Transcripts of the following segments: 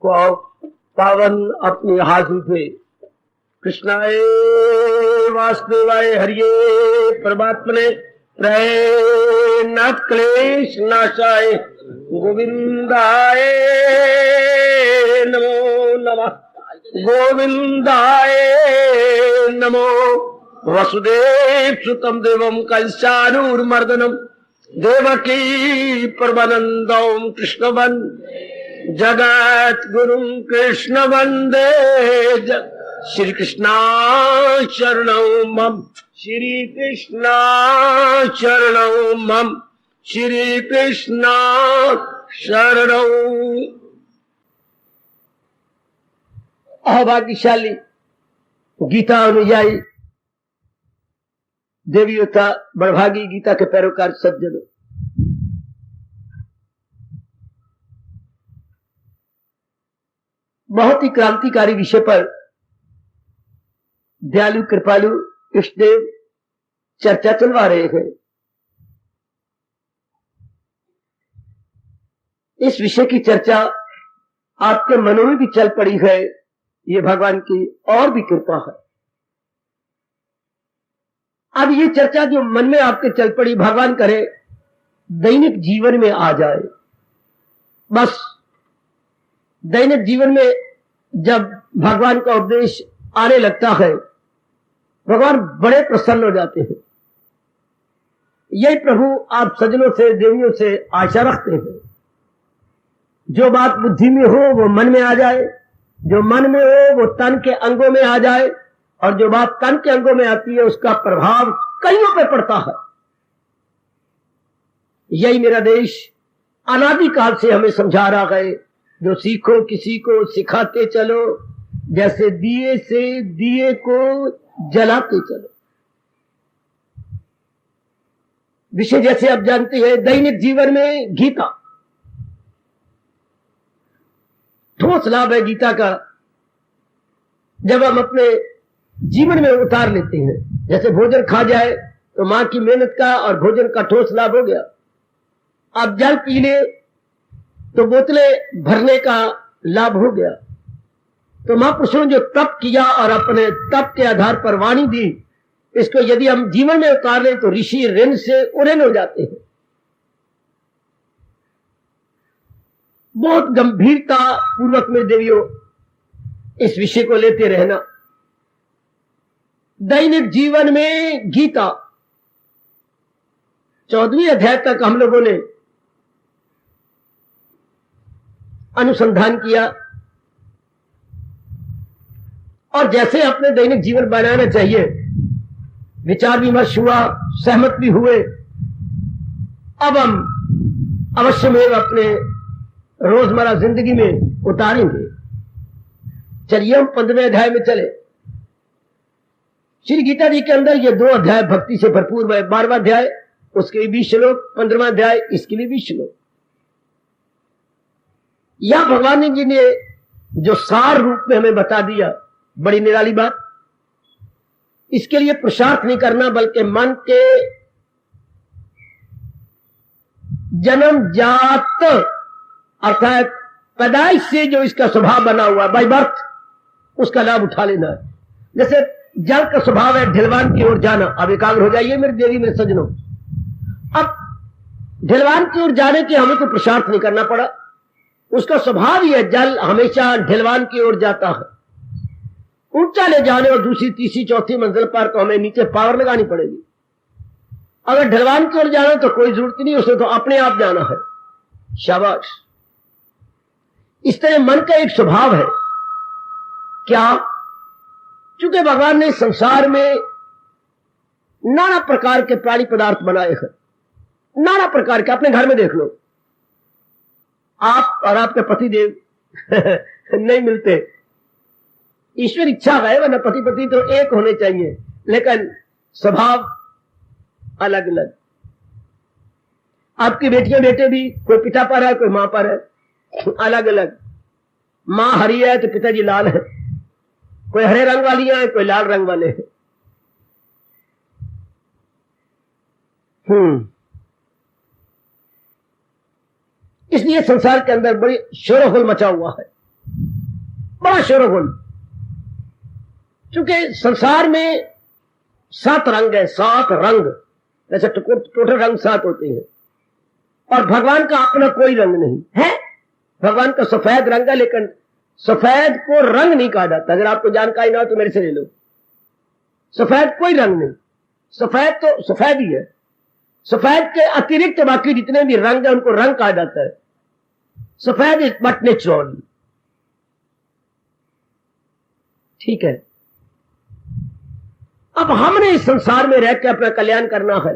को पावन अपनी हाथों पे कृष्णाय वासुदेवाय हरिये परमात्मने प्रणत क्लेश नाशाय गोविंदाय नमो नमः गोविंदाय नमो वसुदेव सुतम देवम कंसानूरमर्दनम देवकी परमानंदम कृष्ण जगत गुरु कृष्ण वंदे श्री कृष्णा शरणं मम श्री कृष्णा शरणं मम श्री कृष्णा शरणं। अभाग्यशाली गीता अनुयायी देवियों का बड़भागी गीता के पैरोकार सज्जनों, बहुत ही क्रांतिकारी विषय पर दयालु कृपालु इष्टदेव चर्चा चलवा रहे हैं। इस विषय की चर्चा आपके मनों में भी चल पड़ी है, ये भगवान की और भी कृपा है। अब ये चर्चा जो मन में आपके चल पड़ी, भगवान करे दैनिक जीवन में आ जाए। बस दैनिक जीवन में जब भगवान का उपदेश आने लगता है, भगवान बड़े प्रसन्न हो जाते हैं। यही प्रभु आप सज्जनों से देवियों से आशा रखते हैं, जो बात बुद्धि में हो वो मन में आ जाए, जो मन में हो वो तन के अंगों में आ जाए, और जो बात तन के अंगों में आती है उसका प्रभाव कईयों पे पड़ता है। यही मेरा देश अनादिकाल से हमें समझा रहा है, जो सीखो किसी को सिखाते चलो, जैसे दिए से दिए को जलाते चलो। विषय जैसे आप जानते हैं, दैनिक जीवन में गीता ठोस लाभ है गीता का, जब हम अपने जीवन में उतार लेते हैं। जैसे भोजन खा जाए तो मां की मेहनत का और भोजन का ठोस लाभ हो गया। आप जल पी ले तो बोतलें भरने का लाभ हो गया। तो महापुरुषों ने जो तप किया और अपने तप के आधार पर वाणी दी, इसको यदि हम जीवन में उतार लें तो ऋषि ऋण से उऋण हो जाते हैं। बहुत गंभीरता पूर्वक मेरे देवियों इस विषय को लेते रहना। दैनिक जीवन में गीता 14वीं अध्याय तक हम लोगों ने अनुसंधान किया, और जैसे अपने दैनिक जीवन बनाना चाहिए विचार विमर्श हुआ, सहमत भी हुए। अब हम अवश्य में अपने रोजमर्रा जिंदगी में उतारेंगे। चलिए हम 15वें अध्याय में चले। श्री गीता जी के अंदर ये 2 अध्याय भक्ति से भरपूर है। 12वां अध्याय उसके लिए 20 श्लोक, 15वां अध्याय इसके लिए 20 श्लोक। यह भगवान जी ने जो सार रूप में हमें बता दिया, बड़ी निराली बात। इसके लिए पुरुषार्थ नहीं करना, बल्कि मन के जन्मजात अर्थात पैदाइश से जो इसका स्वभाव बना हुआ बाय बर्थ, उसका लाभ उठा लेना है। जैसे जल का स्वभाव है ढिलवान की ओर जाना। अब एकाग्र हो जाइए मेरे देवी मेरे सज्जनों। अब ढिलवान की ओर जाने के हमें को पुरुषार्थ नहीं करना पड़ा, उसका स्वभाव ही है। जल हमेशा ढिलवान की ओर जाता है। ऊंचा ले जाने और दूसरी तीसरी चौथी मंजिल पर तो हमें नीचे पावर लगानी पड़ेगी। अगर ढिलवान की ओर जाना तो कोई जरूरत नहीं, उसे तो अपने आप जाना है। शाबाश। इस तरह मन का एक स्वभाव है। क्या? चूंकि भगवान ने संसार में नाना प्रकार के प्राणी पदार्थ बनाए हैं, नाना प्रकार के। अपने घर में देख लो, आप और आपके पतिदेव नहीं मिलते। ईश्वर इच्छा है, वरना पति पत्नी तो एक होने चाहिए, लेकिन स्वभाव अलग अलग। आपकी बेटियां बेटे भी कोई पिता पर है कोई मां पर है, अलग अलग। मां हरी है तो पिताजी लाल है, कोई हरे रंग वाली है कोई लाल रंग वाले हैं। इसलिए संसार के अंदर बड़ी शोरगुल मचा हुआ है। बड़ा शोरगुल। क्योंकि संसार में 7 रंग है, 7 रंग, जैसे टोटल रंग 7 होते हैं, और भगवान का अपना कोई रंग नहीं है। भगवान का सफेद रंग है, लेकिन सफेद को रंग नहीं कहा जाता। अगर आपको जानकारी ना हो तो मेरे से ले लो। सफेद कोई रंग नहीं, सफेद तो सफेद ही है। सफेद के अतिरिक्त बाकी जितने भी रंग है उनको रंग कहा जाता है। सफेद इज बट नेचुरल। ठीक है, अब हमने इस संसार में रह के अपना कल्याण करना है,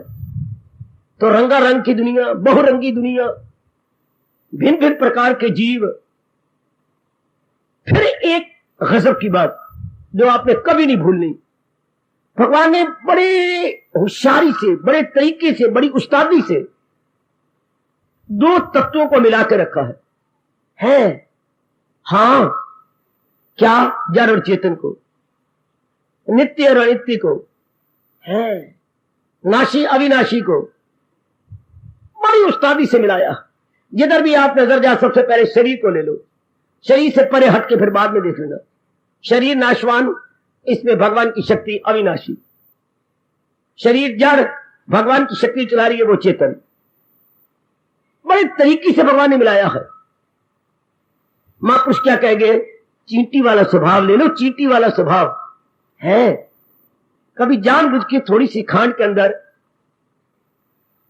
तो रंगारंग की दुनिया, बहुरंगी दुनिया, भिन्न भिन्न प्रकार के जीव। फिर एक गजब की बात जो आपने कभी नहीं भूलनी, भगवान ने बड़े होशियारी से, बड़े तरीके से, बड़ी उस्तादी से 2 तत्वों को मिला के रखा है। हां, क्या? जड़ और चेतन को, नित्य और अनित्य को, है नाशी अविनाशी को, बड़ी उस्तादी से मिलाया। जिधर भी आप नजर जाए, सबसे पहले शरीर को ले लो, शरीर से परे हट के फिर बाद में देख लेना। शरीर नाशवान, इसमें भगवान की शक्ति अविनाशी। शरीर जड़, भगवान की शक्ति चला रही है वो चेतन। बड़े तरीके से भगवान ने मिलाया है। महापुरुष क्या कहेंगे? चींटी वाला स्वभाव ले लो, चींटी वाला स्वभाव है। कभी जानबूझ के थोड़ी सी खांड के अंदर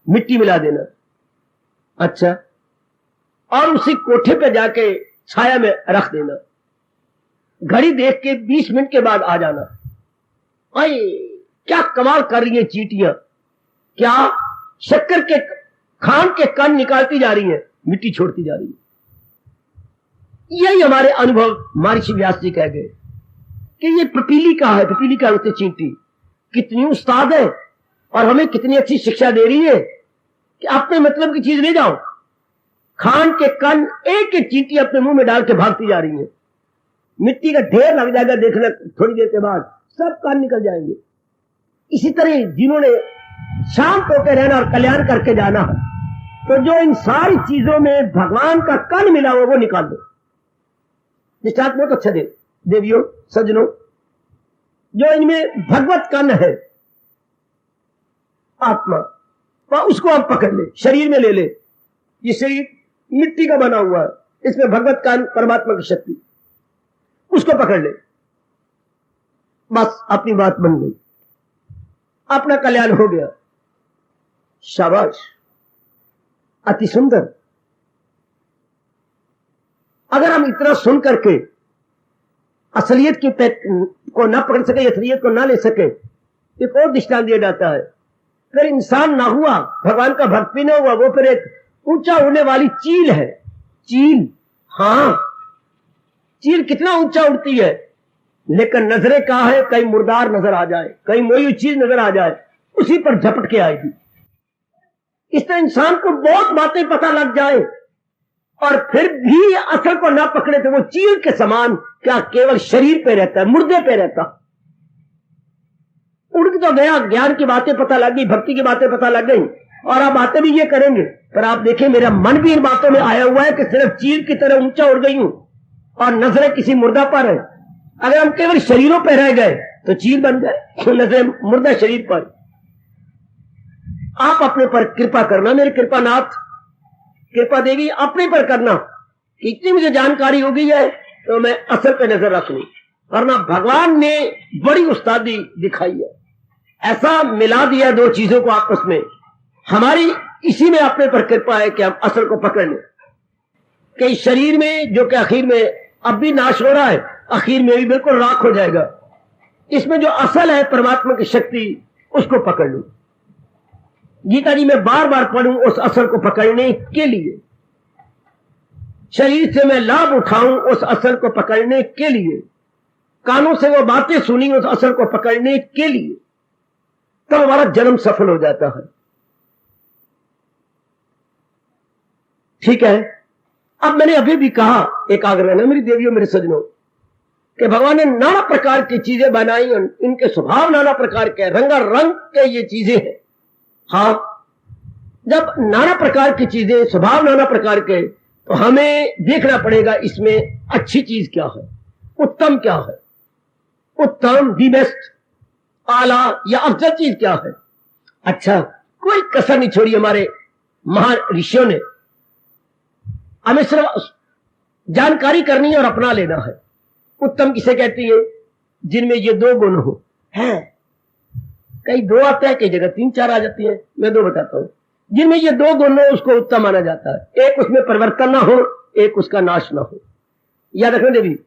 मिट्टी मिला देना, अच्छा, और उसी कोठे पे जाके छाया में रख देना, घड़ी देख के 20 मिनट के बाद आ जाना। अरे क्या कमाल कर रही है चींटियां! क्या शक्कर के खांड के कण निकालती जा रही है, मिट्टी छोड़ती जा रही है। यही हमारे अनुभव महर्षि व्यास जी कह गए कि ये पिपीलिका है। पिपीलिका होती चींटी, कितनी उस्ताद है और हमें कितनी अच्छी शिक्षा दे रही है कि अपने मतलब की चीज ले जाओ। खांड के कण एक एक चींटी अपने मुंह में डाल के भागती जा रही है। मिट्टी का ढेर लग जाएगा, देखना थोड़ी देर के बाद सब कण निकल जाएंगे। इसी तरह जिन्होंने शांत होकर रहना और कल्याण करके जाना है, तो जो इन सारी चीजों में भगवान का कण मिला हो वो निकाल दो। दृष्टांत बहुत अच्छा दे देवियों, सज्जनों, जो इनमें भगवत कण है, आत्मा, वह उसको आप पकड़ ले, शरीर में ले ले। ये शरीर मिट्टी का बना हुआ है, इसमें भगवत कण, परमात्मा की शक्ति, उसको पकड़ ले, बस अपनी बात बन गई, अपना कल्याण हो गया। शाबाश, अति सुंदर। अगर हम इतना सुन करके असलियत की को ना पकड़ सके, असलियत को ना ले सके, एक और दृष्टांत दिया जाता है। फिर इंसान ना हुआ, भगवान का भक्त भी ना हुआ, वो फिर एक ऊंचा उड़ने वाली चील है। चील, हां, चील कितना ऊंचा उड़ती है, लेकिन नजरें कहां है? कहीं मुर्दार नजर आ जाए, कहीं मोई चीज नजर आ जाए, उसी पर झपट के आएगी। इस तरह इंसान को बहुत बातें पता लग जाए और फिर भी असल को ना पकड़े, तो वो चील के समान क्या केवल शरीर पे रहता है, मुर्दे पे रहता। उड़ तो गया, ज्ञान की बातें पता लग गई, भक्ति की बातें पता लग गई, और आप बातें भी ये करेंगे, पर आप देखें मेरा मन भी इन बातों में आया हुआ है कि सिर्फ चील की तरह ऊंचा उड़ गई हूं और नजरें किसी मुर्दा पर है। अगर हम केवल शरीरों पर रह गए तो चील बन गए, तो नजरें मुर्दा शरीर पर। आप अपने पर कृपा करना, मेरे कृपानाथ, कृपा देवी अपने पर करना। इतनी मुझे जानकारी हो गई है तो मैं असल पे नजर रख लूं, वरना भगवान ने बड़ी उस्तादी दिखाई है, ऐसा मिला दिया 2 चीजों को आपस में। हमारी इसी में अपने पर कृपा है कि हम असल को पकड़ लें, कि शरीर में जो कि आखिर में अब भी नाश हो रहा है, आखिर में भी बिल्कुल राख हो जाएगा, इसमें जो असल है परमात्मा की शक्ति, उसको पकड़ लूं। गीता जी में बार बार पढ़ूं उस असल को पकड़ने के लिए, शरीर से मैं लाभ उठाऊं उस असल को पकड़ने के लिए, कानों से वो बातें सुनी उस असल को पकड़ने के लिए, तब हमारा जन्म सफल हो जाता है। ठीक है, अब मैंने अभी भी कहा, एक आग्रह है मेरी देवियों, मेरे सज्जनों, कि भगवान ने नाना प्रकार की चीजें बनाई, इनके स्वभाव नाना प्रकार के, रंगारंग के ये चीजें हैं। हाँ, जब नाना प्रकार की चीजें, स्वभाव नाना प्रकार के, तो हमें देखना पड़ेगा इसमें अच्छी चीज क्या है उत्तम क्या है, उत्तम दी बेस्ट, आला या अफजल चीज क्या है। अच्छा, कोई कसर नहीं छोड़ी हमारे महान ऋषियों ने। हमें सिर्फ जानकारी करनी है और अपना लेना है। उत्तम किसे कहती है? जिनमें ये दो गुण हो। है कई दो आते हैं, कई जगह 3-4 आ जाती है, मैं दो बताता हूं। जिनमें ये दो गुण हो उसको उत्तम माना जाता है। एक उसमें परिवर्तन ना हो, एक उसका नाश ना हो। याद रखना देवी,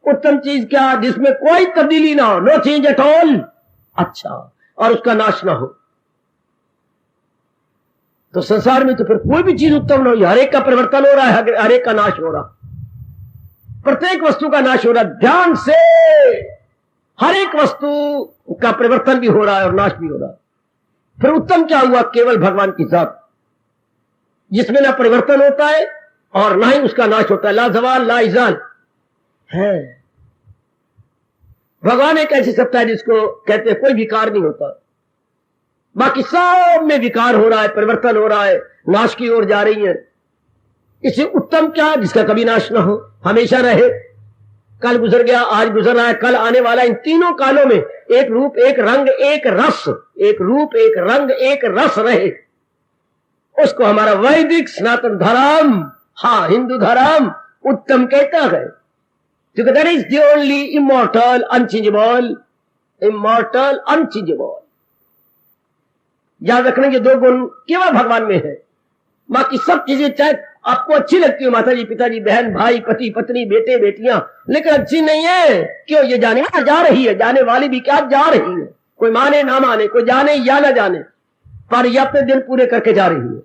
उत्तम चीज क्या? जिसमें कोई तब्दीली ना हो, नो चेंज एट ऑल। अच्छा, और उसका नाश ना हो। तो संसार में तो फिर कोई भी चीज उत्तम ना हो। हर एक का परिवर्तन हो रहा है, हर एक का नाश हो रहा, प्रत्येक वस्तु का नाश हो रहा। ध्यान से, हर एक वस्तु का परिवर्तन भी हो रहा है और नाश भी हो रहा है। फिर उत्तम क्या हुआ? केवल भगवान की जात, जिसमें ना परिवर्तन होता है और ना ही उसका नाश होता है। ला जवाल ला इजाल है। भगवान एक ऐसी सत्ता है जिसको कहते हैं कोई विकार नहीं होता। बाकी सब में विकार हो रहा है, परिवर्तन हो रहा है, नाश की ओर जा रही है। इसे उत्तम क्या? जिसका कभी नाश ना हो, हमेशा रहे। कल गुजर गया, आज गुजर रहा है, कल आने वाला। इन तीनों कालों में एक रूप, एक रंग, एक रस, एक रूप, एक रंग, एक रस रहे। उसको हमारा वैदिक सनातन धर्म, हाँ हिंदू धर्म उत्तम कहता है। क्योंकि that is the only immortal unchangeable, immortal unchangeable. याद रखने के दो गुण केवल भगवान में है। बाकी सब चीजें चाहे आपको अच्छी लगती हो, माता जी, पिताजी, बहन, भाई, पति, पत्नी, बेटे, बेटियां, लेकिन अच्छी नहीं है। क्यों? ये जाने जा रही है, जाने वाली भी क्या जा रही है। कोई माने ना माने, कोई जाने या ना जाने, पर ये अपने दिन पूरे करके जा रही है।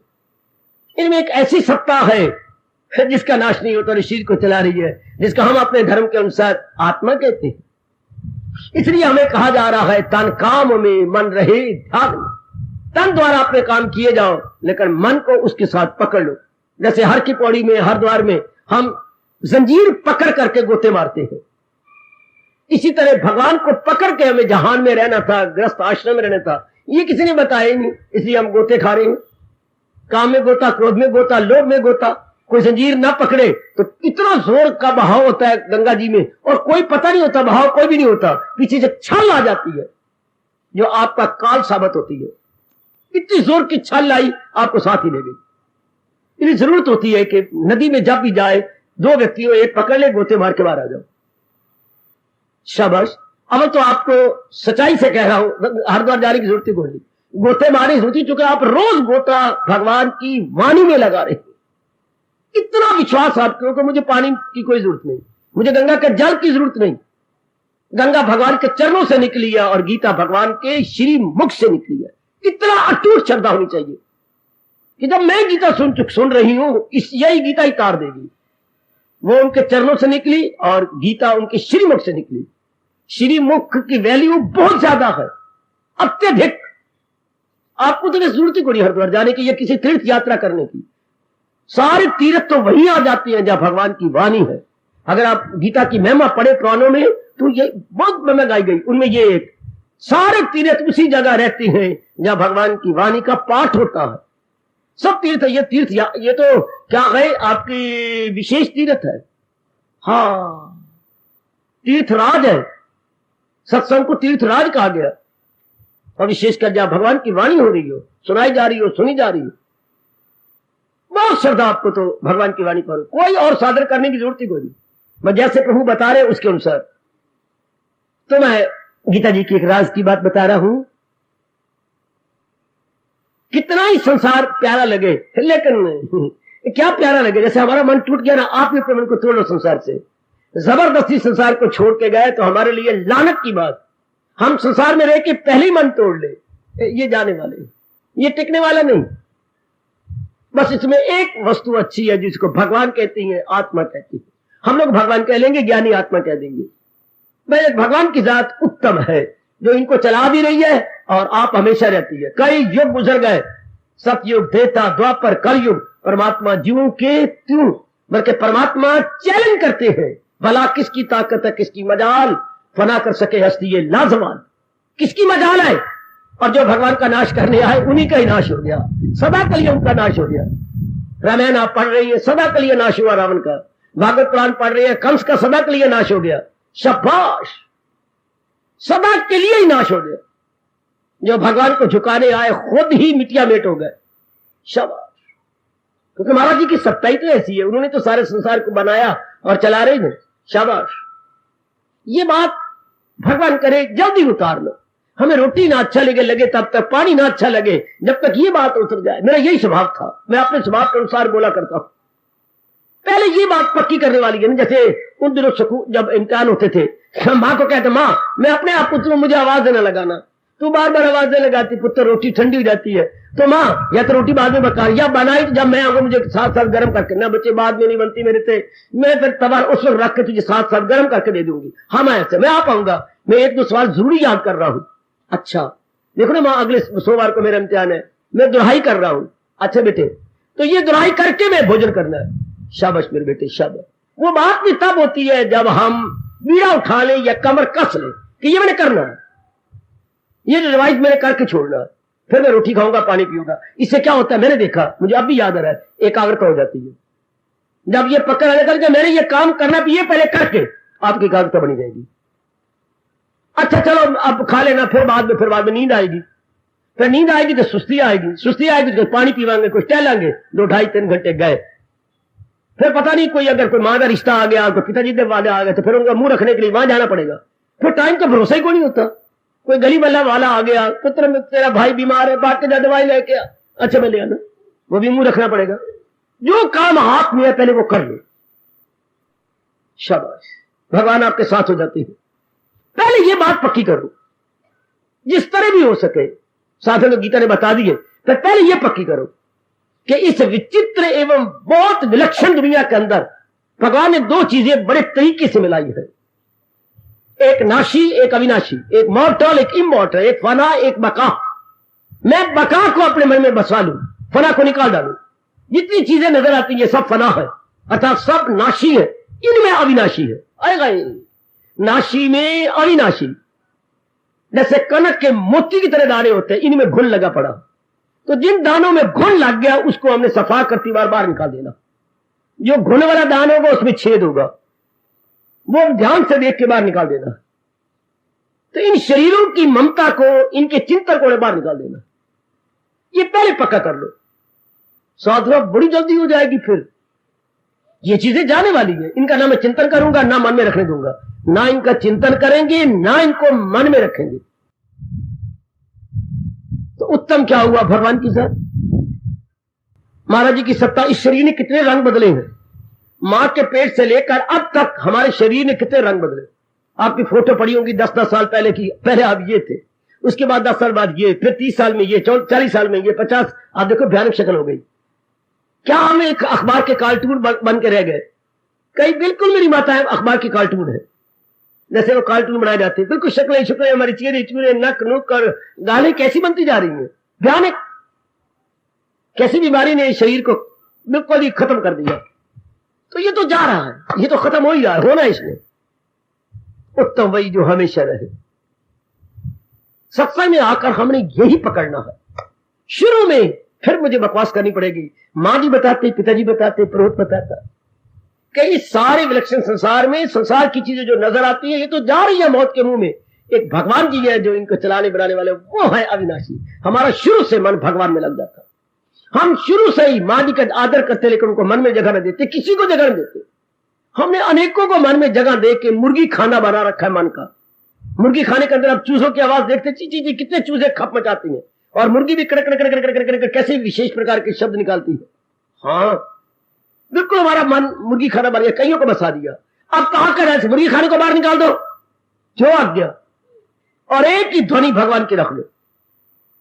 इनमें एक ऐसी सत्ता है जिसका नाश नहीं होता, शरीर को चला रही है, जिसका हम अपने धर्म के अनुसार आत्मा कहते हैं। इसलिए हमें कहा जा रहा है तन काम में मन रहे ध्यान में। तन द्वारा अपने काम किए जाओ, लेकिन मन को उसके साथ पकड़ लो। जैसे हर की पौड़ी में, हरिद्वार में हम जंजीर पकड़ करके गोते मारते हैं, इसी तरह भगवान को पकड़ के हमें जहान में रहना था, ग्रस्त आश्रम में रहना था। ये किसी ने बताया ही नहीं, इसलिए हम गोते खा रहे हैं। काम में गोता, क्रोध में गोता, लोभ में गोता। कोई जंजीर ना पकड़े तो इतना जोर का बहाव होता है गंगा जी में, और कोई पता नहीं होता, बहाव कोई भी नहीं होता, पीछे से छाल आ जाती है जो आपका काल साबित होती है। इतनी जोर की छाल आई, आपको साथ ही ले गई। इतनी जरूरत होती है कि नदी में जब भी जाए, दो व्यक्तियों एक पकड़ ले, गोते मार के बाहर आ जाओ। शाबाश। अब तो आपको सच्चाई से कह रहा हूं, हरिद्वार जाने की जरूरत ही कोई नहीं, गोते मारने की जरूरत ही, चूंकि आप रोज गोता भगवान की वाणी में लगा रहे हैं। इतना विश्वास आपको कि मुझे पानी की कोई जरूरत नहीं, मुझे गंगा के जल की जरूरत नहीं। गंगा भगवान के चरणों से निकली है और गीता भगवान के श्री मुख से निकली है। इतना अटूट श्रद्धा होनी चाहिए कि जब मैं गीता सुन रही हूं, यही गीता ही तार देगी। वो उनके चरणों से निकली और गीता उनके श्रीमुख से निकली। श्रीमुख की वैल्यू बहुत ज्यादा है, अत्यधिक। आपको तो जरूरत ही कोई नहीं हरिद्वार जाने की या किसी तीर्थ यात्रा करने की। सारे तीर्थ तो वहीं आ जाती हैं जहां भगवान की वाणी है। अगर आप गीता की महिमा पढ़े पुराणों में, तो ये बहुत महिमा गाई गई, उनमें ये एक। सारे तीर्थ उसी जगह रहती हैं जहां भगवान की वाणी का पाठ होता है। सब तीर्थ, ये तो क्या है, आपकी विशेष तीर्थ है। हाँ, तीर्थराज है। सत्संग को तीर्थराज कहा गया। और विशेषकर जहां भगवान की वाणी हो रही हो, सुनाई जा रही हो, सुनी जा रही हो, बहुत श्रद्धा आपको तो भगवान की वाणी पर। कोई और साधन करने की जरूरत ही कोई नहीं, मैं जैसे प्रभु बता रहे उसके अनुसार। तो मैं गीता जी की एक राज की बात बता रहा हूं। कितना ही संसार प्यारा लगे, लेकिन क्या प्यारा लगे, जैसे हमारा मन टूट गया ना, आप भी अपने मन को तोड़ लो संसार से। जबरदस्ती संसार को छोड़ के गए तो हमारे लिए लानत की बात। हम संसार में रह के पहले ही मन तोड़ ले, ये जाने वाले, ये टिकने वाला नहीं। बस इसमें एक वस्तु अच्छी है जिसको भगवान कहती है, आत्मा कहती है। हम लोग भगवान कह लेंगे, ज्ञानी आत्मा कह देंगे। भाई भगवान की जात उत्तम है जो इनको चला भी रही है और आप हमेशा रहती है। कई युग गुजर गए, सतयुग, त्रेता, द्वापर, कलयुग, परमात्मा जीवों के त्यों, बल्कि परमात्मा चैलेंज करते हैं, भला किसकी ताकत है, किसकी मजाल, फना कर सके हस्ती ये लाजवाल। किसकी मजाल है? और जो भगवान का नाश करने आए उन्हीं का ही नाश हो गया, सदा के लिए उनका नाश हो गया। रामायण आप पढ़ रही है, सदा के लिए नाश हुआ रावण का। भागवत पुराण पढ़ रही है, कंस का सदा के लिए नाश हो गया। शाबाश, सदा के लिए ही नाश हो गए। जो भगवान को झुकाने आए खुद ही मिट्टिया मेट हो गए। शाबाश, क्योंकि महाराज जी की सत्ता ही तो ऐसी है, उन्होंने तो सारे संसार को बनाया और चला रहे हैं। शाबाश, ये बात भगवान करे जल्दी उतार लो। हमें रोटी ना अच्छा लगे तब तक, पानी ना अच्छा लगे जब तक ये बात उतर जाए। मेरा यही स्वभाव था, मैं अपने स्वभाव के अनुसार बोला करता हूं। पहले ये बात पक्की करने वाली है ना, जैसे उन दिनों जब इम्तिहान होते थे, माँ को कहते, माँ मैं अपने आप पुत्र मुझे आवाज देना लगाना, तू बार बार आवाज देने लगाती, पुत्र रोटी ठंडी हो जाती है, तो माँ या तो रोटी बाद में बता, या बनाई तो जब मैं आऊंगा मुझे साथ साथ गर्म करके, ना बच्चे बाद में नहीं बनती मेरे से, मैं फिर तवा उस वक्त रख के तुझे साथ साथ गर्म करके दे दूंगी। हाँ मैं ऐसे मैं आ पाऊंगा, मैं एक दो सवाल जरूरी याद कर रहा हूँ। अच्छा देखो ना माँ, अगले सोमवार को मेरा इम्तिहान है, मैं दुहाई कर रहा हूँ। अच्छा बेटे, तो ये दुहाई करके मैं भोजन करना है। शाबाश मेरे बेटे शाबाश। वो बात भी तब होती है जब हम बीड़ा उठा ले या कमर कस ले कि ये मैंने करना है, ये रिवाइज मैंने करके छोड़ना है, फिर मैं रोटी खाऊंगा पानी पीऊंगा। इससे क्या होता है, मैंने देखा, मुझे अब भी याद आ रहा है, एकाग्रता हो जाती है। जब ये पकड़ लेकर के मैंने ये काम करना भी ये पहले करके, आपकी एकाग्रता बनी रहेगी। अच्छा चलो अब खा लेना, फिर बाद में नींद आएगी, फिर नींद आएगी तो सुस्ती आएगी तो पानी पीवाएंगे, कुछ टहलेंगे, 2 ढाई 3 घंटे गए। फिर पता नहीं कोई अगर कोई मां का रिश्ता आ गया, कोई पिताजी के वादे आ गए, तो फिर उनका मुंह रखने के लिए वहां जाना पड़ेगा। फिर टाइम का भरोसा ही कोई नहीं होता। कोई गली वाला वाला आ गया, पुत्र तेरा भाई बीमार है, बात के जा दवाई लेके आ, अच्छा मैं ले आना, वो भी मुंह रखना पड़ेगा। जो काम हाथ में है पहले वो कर लो। शाबाश, भगवान आपके साथ हो जाते हैं। पहले ये बात पक्की करो, जिस तरह भी हो सके। साधन तो गीता ने बता दिए, तो पहले ये पक्की करो कि इस विचित्र एवं बहुत विलक्षण दुनिया के अंदर भगवान ने 2 चीजें बड़े तरीके से मिलाई है, एक नाशी एक अविनाशी, एक मॉर्टल एक इमॉर्टल, एक फना एक बका। मैं बका को अपने मन में बसा लूं, फना को निकाल डालू। जितनी चीजें नजर आती है सब फना है, अर्थात सब नाशी है, इनमें अविनाशी है। आएगा नाशी में अविनाशी, जैसे कनक के मोती की तरह दाने होते हैं, इनमें घुन लगा पड़ा, तो जिन दानों में घुन लग गया उसको हमने सफा करती बार निकाल देना। जो घुन वाला दान होगा उसमें छेद होगा, वो ध्यान से देख के बाहर निकाल देना। तो इन शरीरों की ममता को, इनके चिंतन को बाहर निकाल देना। ये पहले पक्का कर लो, साधना बड़ी जल्दी हो जाएगी। फिर ये चीजें जाने वाली है, इनका ना मैं चिंतन करूंगा ना मन में रखने दूंगा, ना इनका चिंतन करेंगे ना इनको मन में रखेंगे। तो उत्तम क्या हुआ भगवान की साथ महाराज जी की सत्ता। इस शरीर ने कितने रंग बदले हैं, मां के पेट से लेकर अब तक हमारे शरीर ने कितने रंग बदले। आपकी फोटो पड़ी होगी 10-10 साल पहले की, पहले आप ये थे, उसके बाद 10 साल बाद ये, फिर 30 साल में ये, 40 साल में ये, 50, आप देखो भयानक शक्ल हो गई। क्या हम एक अखबार के कार्टून बन के रह गए? कई बिल्कुल मेरी माता है अखबार की कार्टून है, जैसे वो कार्टून बनाए जाते हैं, बिल्कुल शक्लें हमारी चेहरे चूरे नक नुक और गालें कैसी बनती जा रही हैं। भयानक, कैसी बीमारी ने शरीर को बिल्कुल ही खत्म कर दिया। तो ये तो जा रहा है, ये तो खत्म हो ही रहा है, होना इसने। उत्तम वही जो हमेशा रहे। सत्संग में आकर हमने यही पकड़ना है। शुरू में फिर मुझे बकवास करनी पड़ेगी, मां जी बताते, पिताजी बताते, पुरोहित बताता, कई सारे विलक्षण संसार में संसार की चीजें जो नजर आती है ये तो जा रही है मौत के मुंह में। एक भगवान जी है जो इनको चलाने बनाने वाले, वो है अविनाशी। हमारा शुरू से मन भगवान में लग जाता, हम शुरू से ही मां जी का आदर करते, लेकिन उनको मन में जगह न देते, किसी को जगह न देते। हमने अनेकों को मन में जगह दे के मुर्गी खाना बना रखा है मन का। मुर्गी खाने के अंदर आप चूजों की आवाज देखते, ची ची ची कितने चूजे खप मचाती हैं, और मुर्गी भी कड़क कड़क कड़क कड़क कड़क कैसे विशेष प्रकार के शब्द निकालती है। हाँ बिल्कुल हमारा मन मुर्गी खाना बन गया, कईयों को बसा दिया। अब कहां कर रहे, मुर्गी खाने को बाहर निकाल दो, जो आज्ञा, और एक ही ध्वनि भगवान की रख लो।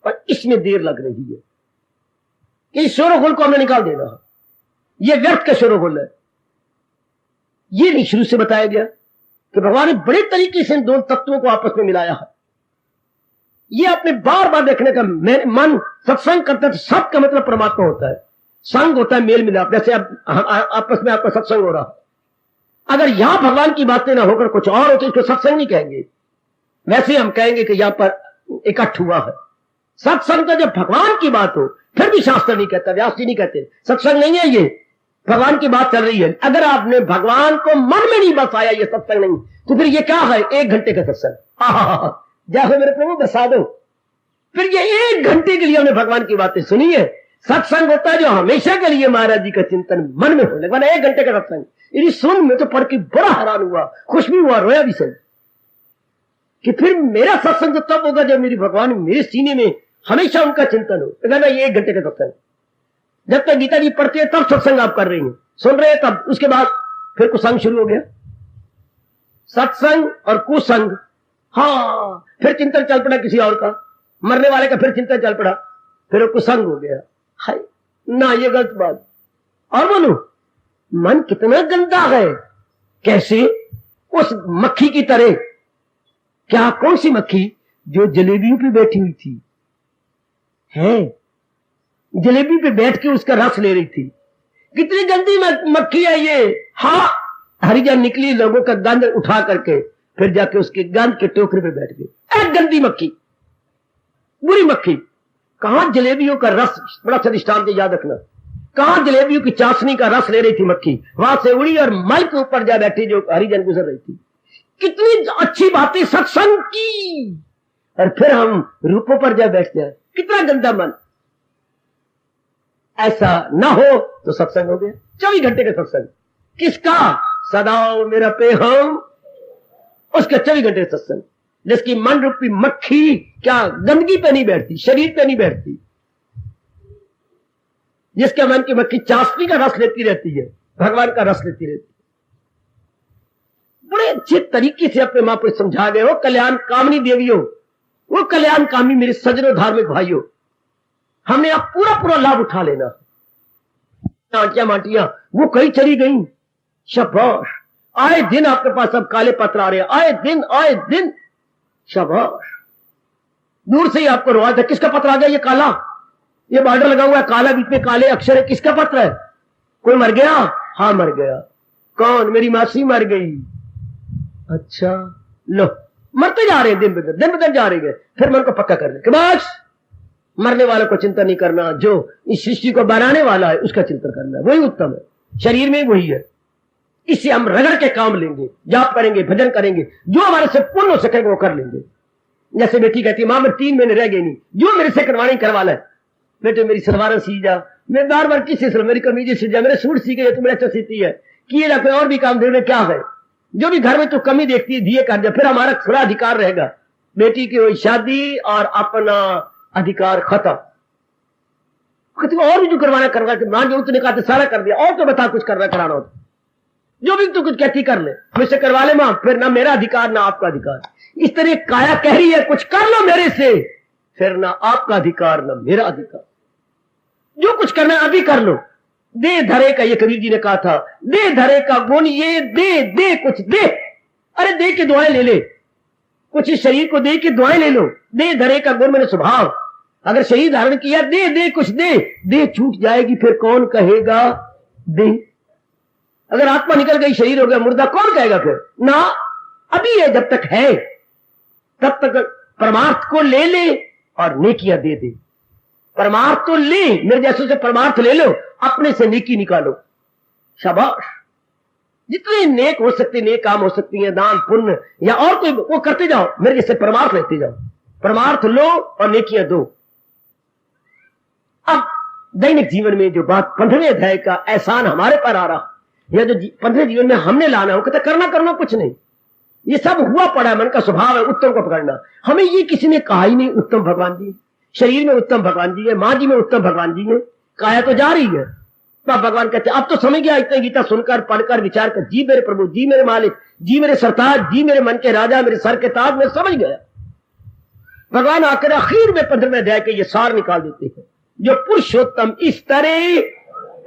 और इसमें देर लग रही है कि इस शोरगुल को हमने निकाल देना, ये व्यर्थ का शोरगुल है। ये नहीं शुरू से बताया गया कि भगवान ने बड़े तरीके से इन दोनों तत्वों को आपस में मिलाया है। ये अपने बार बार देखने का मन सत्संग करता है, सब का मतलब परमात्मा होता है, संग होता है मेल मिलाप। जैसे अब आपस में आपका सत्संग हो रहा है, अगर यहां भगवान की बातें ना होकर कुछ और हो तो इसको सत्संग नहीं कहेंगे, वैसे हम कहेंगे कि यहां पर इकट्ठ हुआ है। सत्संग तो जब भगवान की बात हो, फिर भी शास्त्र नहीं कहता, व्यास जी नहीं कहते सत्संग नहीं है ये, भगवान की बात चल रही है। अगर आपने भगवान को मन में नहीं बसाया, ये सत्संग नहीं, तो फिर ये क्या है? 1 घंटे का सत्संग। जाओ मेरे प्रभु बसा दो। फिर ये 1 घंटे के लिए हमने भगवान की बातें सुनी है। सत्संग होता है जो हमेशा के लिए महाराज जी का चिंतन मन में होने लगा। 1 घंटे का सत्संग यदि सुन में तो पढ़ के बड़ा हैरान हुआ, खुश भी हुआ, रोया भी सही कि फिर मेरा सत्संग तो तब होगा जब मेरी भगवान मेरे सीने में हमेशा उनका चिंतन हो। तो कहना ये 1 घंटे का सत्संग, जब तक गीता जी पढ़ते हैं तब सत्संग आप कर रही हैं, सुन रहे हैं तब, उसके बाद फिर कुसंग शुरू हो गया। सत्संग और कुसंग, हाँ, फिर चिंतन चल पड़ा किसी और का, मरने वाले का फिर चिंतन चल पड़ा, फिर वो कुसंग हो गया। हाय ना, ये गलत बात। और बोलो, मन कितना गंदा है। कैसे? उस मक्खी की तरह। क्या? कौन सी मक्खी? जो जलेबियों पे बैठी हुई थी, है जलेबी पे बैठ के उसका रस ले रही थी। कितनी गंदी मक्खी है ये। हाँ, हरिजन निकली लोगों का गंद उठा करके, फिर जाके उसके गंद के टोकरे पे बैठ गई। एक गंदी मक्खी, बुरी मक्खी। कहां जलेबियों का रस, बड़ा अच्छा दृष्टांत याद रखना, कहां जलेबियों की चाशनी का रस ले रही थी मक्खी, वहां से उड़ी और मल के ऊपर जा बैठी जो हरिजन गुजर रही थी। कितनी अच्छी बातें सत्संग की, और फिर हम रूपों पर जा बैठ जाए। कितना गंदा मन। ऐसा ना हो तो सत्संग हो गया। 24 घंटे का सत्संग किसका? सदाओ मेरा पेहम, उसका 24 घंटे का सत्संग, जिसकी मन रूपी मक्खी क्या गंदगी पे नहीं बैठती, शरीर पे नहीं बैठती, जिसके मन की मक्खी चाशनी का रस लेती रहती है, भगवान का रस लेती रहती है। बड़े अच्छे तरीके से अपने महापुरुष समझा गए हो। कल्याण कामनी देवियों, वो कल्याण कामी मेरे सज्जनों, धार्मिक भाइयों, हमने अब पूरा लाभ उठा लेना। आंटियां मांटियां वो कहीं चली गई, शाबाश। आए दिन आपके पास अब काले पत्र आ रहे हैं, आए दिन, शाबाश। दूर से ही आपको रवाज है, किसका पत्र आ गया? ये काला, ये बॉर्डर लगा हुआ है काला, बीच में काले अक्षर है, किसका पत्र है? कोई मर गया? हाँ मर गया। कौन? मेरी मासी मर गई। अच्छा, लो, मरते जा रहे हैं, दिन ब दिन जा रहे हैं। फिर मन को पक्का करने के बस मरने वालों को चिंता नहीं करना, जो इस सृष्टि को बनाने वाला है उसका चिंतन करना है, वही उत्तम है। शरीर में वही है, इससे हम रगड़ के काम लेंगे, जाप करेंगे, भजन करेंगे, जो हमारे से पूर्ण हो सकेगा वो कर लेंगे। जैसे बेटी कहती है, मां मैं 3 महीने रह गई नहीं, जो मेरे से करवानी करवा ले। बेटे मेरी सलवार सी जा, मैं बार बार किसी से, मेरी कमीज सी जा, मेरे सूट सी गई, तू मेरे अच्छा सीती है, किए जा, कोई और भी काम देने क्या है? जो भी घर में तो कमी देखती है दिए कर जा, फिर हमारा थोड़ा अधिकार रहेगा। बेटी की हुई शादी और अपना अधिकार खत्म। और भी जो करवाना करवा के मां, जो तूने कहा था सारा कर दिया, और तो बता कुछ करना कराना हो, जो भी तू कुछ कहती कर ले, मुझसे करवा ले मां, फिर ना मेरा अधिकार ना आपका अधिकार। इस तरह काया कह रही है कुछ कर लो मेरे से, फिर ना आपका अधिकार ना मेरा अधिकार, जो कुछ करना अभी कर लो। दे धरे का, ये कबीर जी ने कहा था, दे धरे का गुण ये, दे कुछ दे। अरे दे के दुआएं ले ले, कुछ इस शरीर को दे के दुआएं ले लो। दे धरे का गुण मैंने स्वभाव, अगर शरीर धारण किया, दे कुछ दे छूट जाएगी, फिर कौन कहेगा दे? अगर आत्मा निकल गई, शरीर हो गया मुर्दा, कौन कहेगा फिर? ना, अभी है, जब तक है तब तक परमार्थ को ले ले और नेकियां दे दे। परमार्थ तो ले, मेरे जैसों से परमार्थ ले लो, अपने से नेकी निकालो। शाबाश, जितने नेक हो सकते, नेक काम हो सकती है, दान पुण्य या और कोई, वो करते जाओ, मेरे जैसे परमार्थ लेते जाओ। परमार्थ लो और नेकियां दो। अब दैनिक जीवन में जो बात 15वें अध्याय का एहसान हमारे पर आ रहा, या जो 15वें जीवन में हमने लाना हो, कहता करना कुछ नहीं, ये सब हुआ पड़ा, मन का स्वभाव है उत्तम को पकड़ना। हमें ये किसी ने कहा ही नहीं उत्तम भगवान जी, शरीर में उत्तम भगवान जी है, मां जी में उत्तम भगवान जी है, काया तो जा रही है। तब भगवान कहते अब तो समझ गया, इतने गीता सुनकर पढ़कर विचार कर, जी मेरे प्रभु, जी मेरे मालिक, जी मेरे सरताज, जी मेरे मन के राजा, मेरे सर के ताज, मैं समझ गया। भगवान आकर आखिर में 15वें अध्याय के ये सार निकाल देते हैं, जो पुरुषोत्तम इस तरह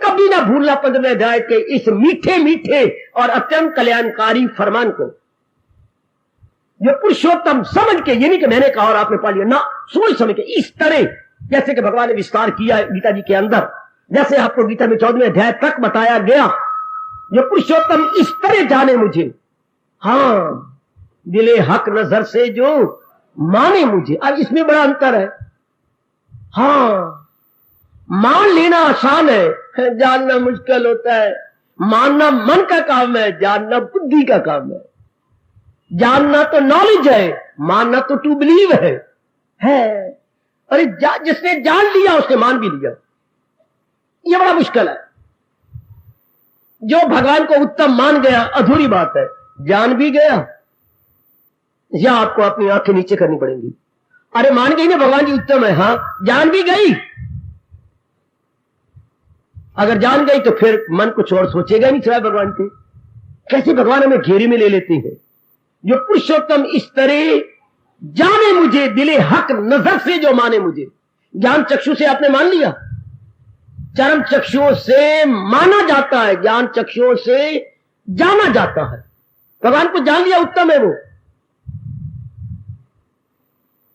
कभी ना भूलना 15वें अध्याय के इस मीठे मीठे और अत्यंत कल्याणकारी फरमान को। जो पुरुषोत्तम समझ के, ये नहीं कि मैंने कहा और आपने पा लिया, ना, सोच समझ के, इस तरह जैसे कि भगवान ने विस्तार किया है गीता जी के अंदर, जैसे आपको गीता में 14वें अध्याय तक बताया गया, जो पुरुषोत्तम इस तरह जाने मुझे, हाँ, दिले हक नजर से जो माने मुझे। अब इसमें बड़ा अंतर है। हाँ, मान लेना आसान है, जानना मुश्किल होता है। मानना मन का काम है, जानना बुद्धि का काम है। जानना तो नॉलेज है, मानना तो टू बिलीव है। अरे जिसने जान लिया उसने मान भी लिया, ये बड़ा मुश्किल है। जो भगवान को उत्तम मान गया अधूरी बात है, जान भी गया या आपको अपनी आंखें नीचे करनी पड़ेंगी। अरे मान गई ना भगवान जी उत्तम है, हां जान भी गई। अगर जान गई तो फिर मन कुछ और सोचेगा नहीं सिवाय भगवान के। कैसे भगवान हमें घेरे में ले लेते हैं। जो पुरुषोत्तम इस तरह जाने मुझे दिले हक नजर से जो माने मुझे। ज्ञान चक्षु से आपने मान लिया, चरम चक्षुओं से माना जाता है, ज्ञान चक्षुओं से जाना जाता है। भगवान को जान लिया उत्तम है वो।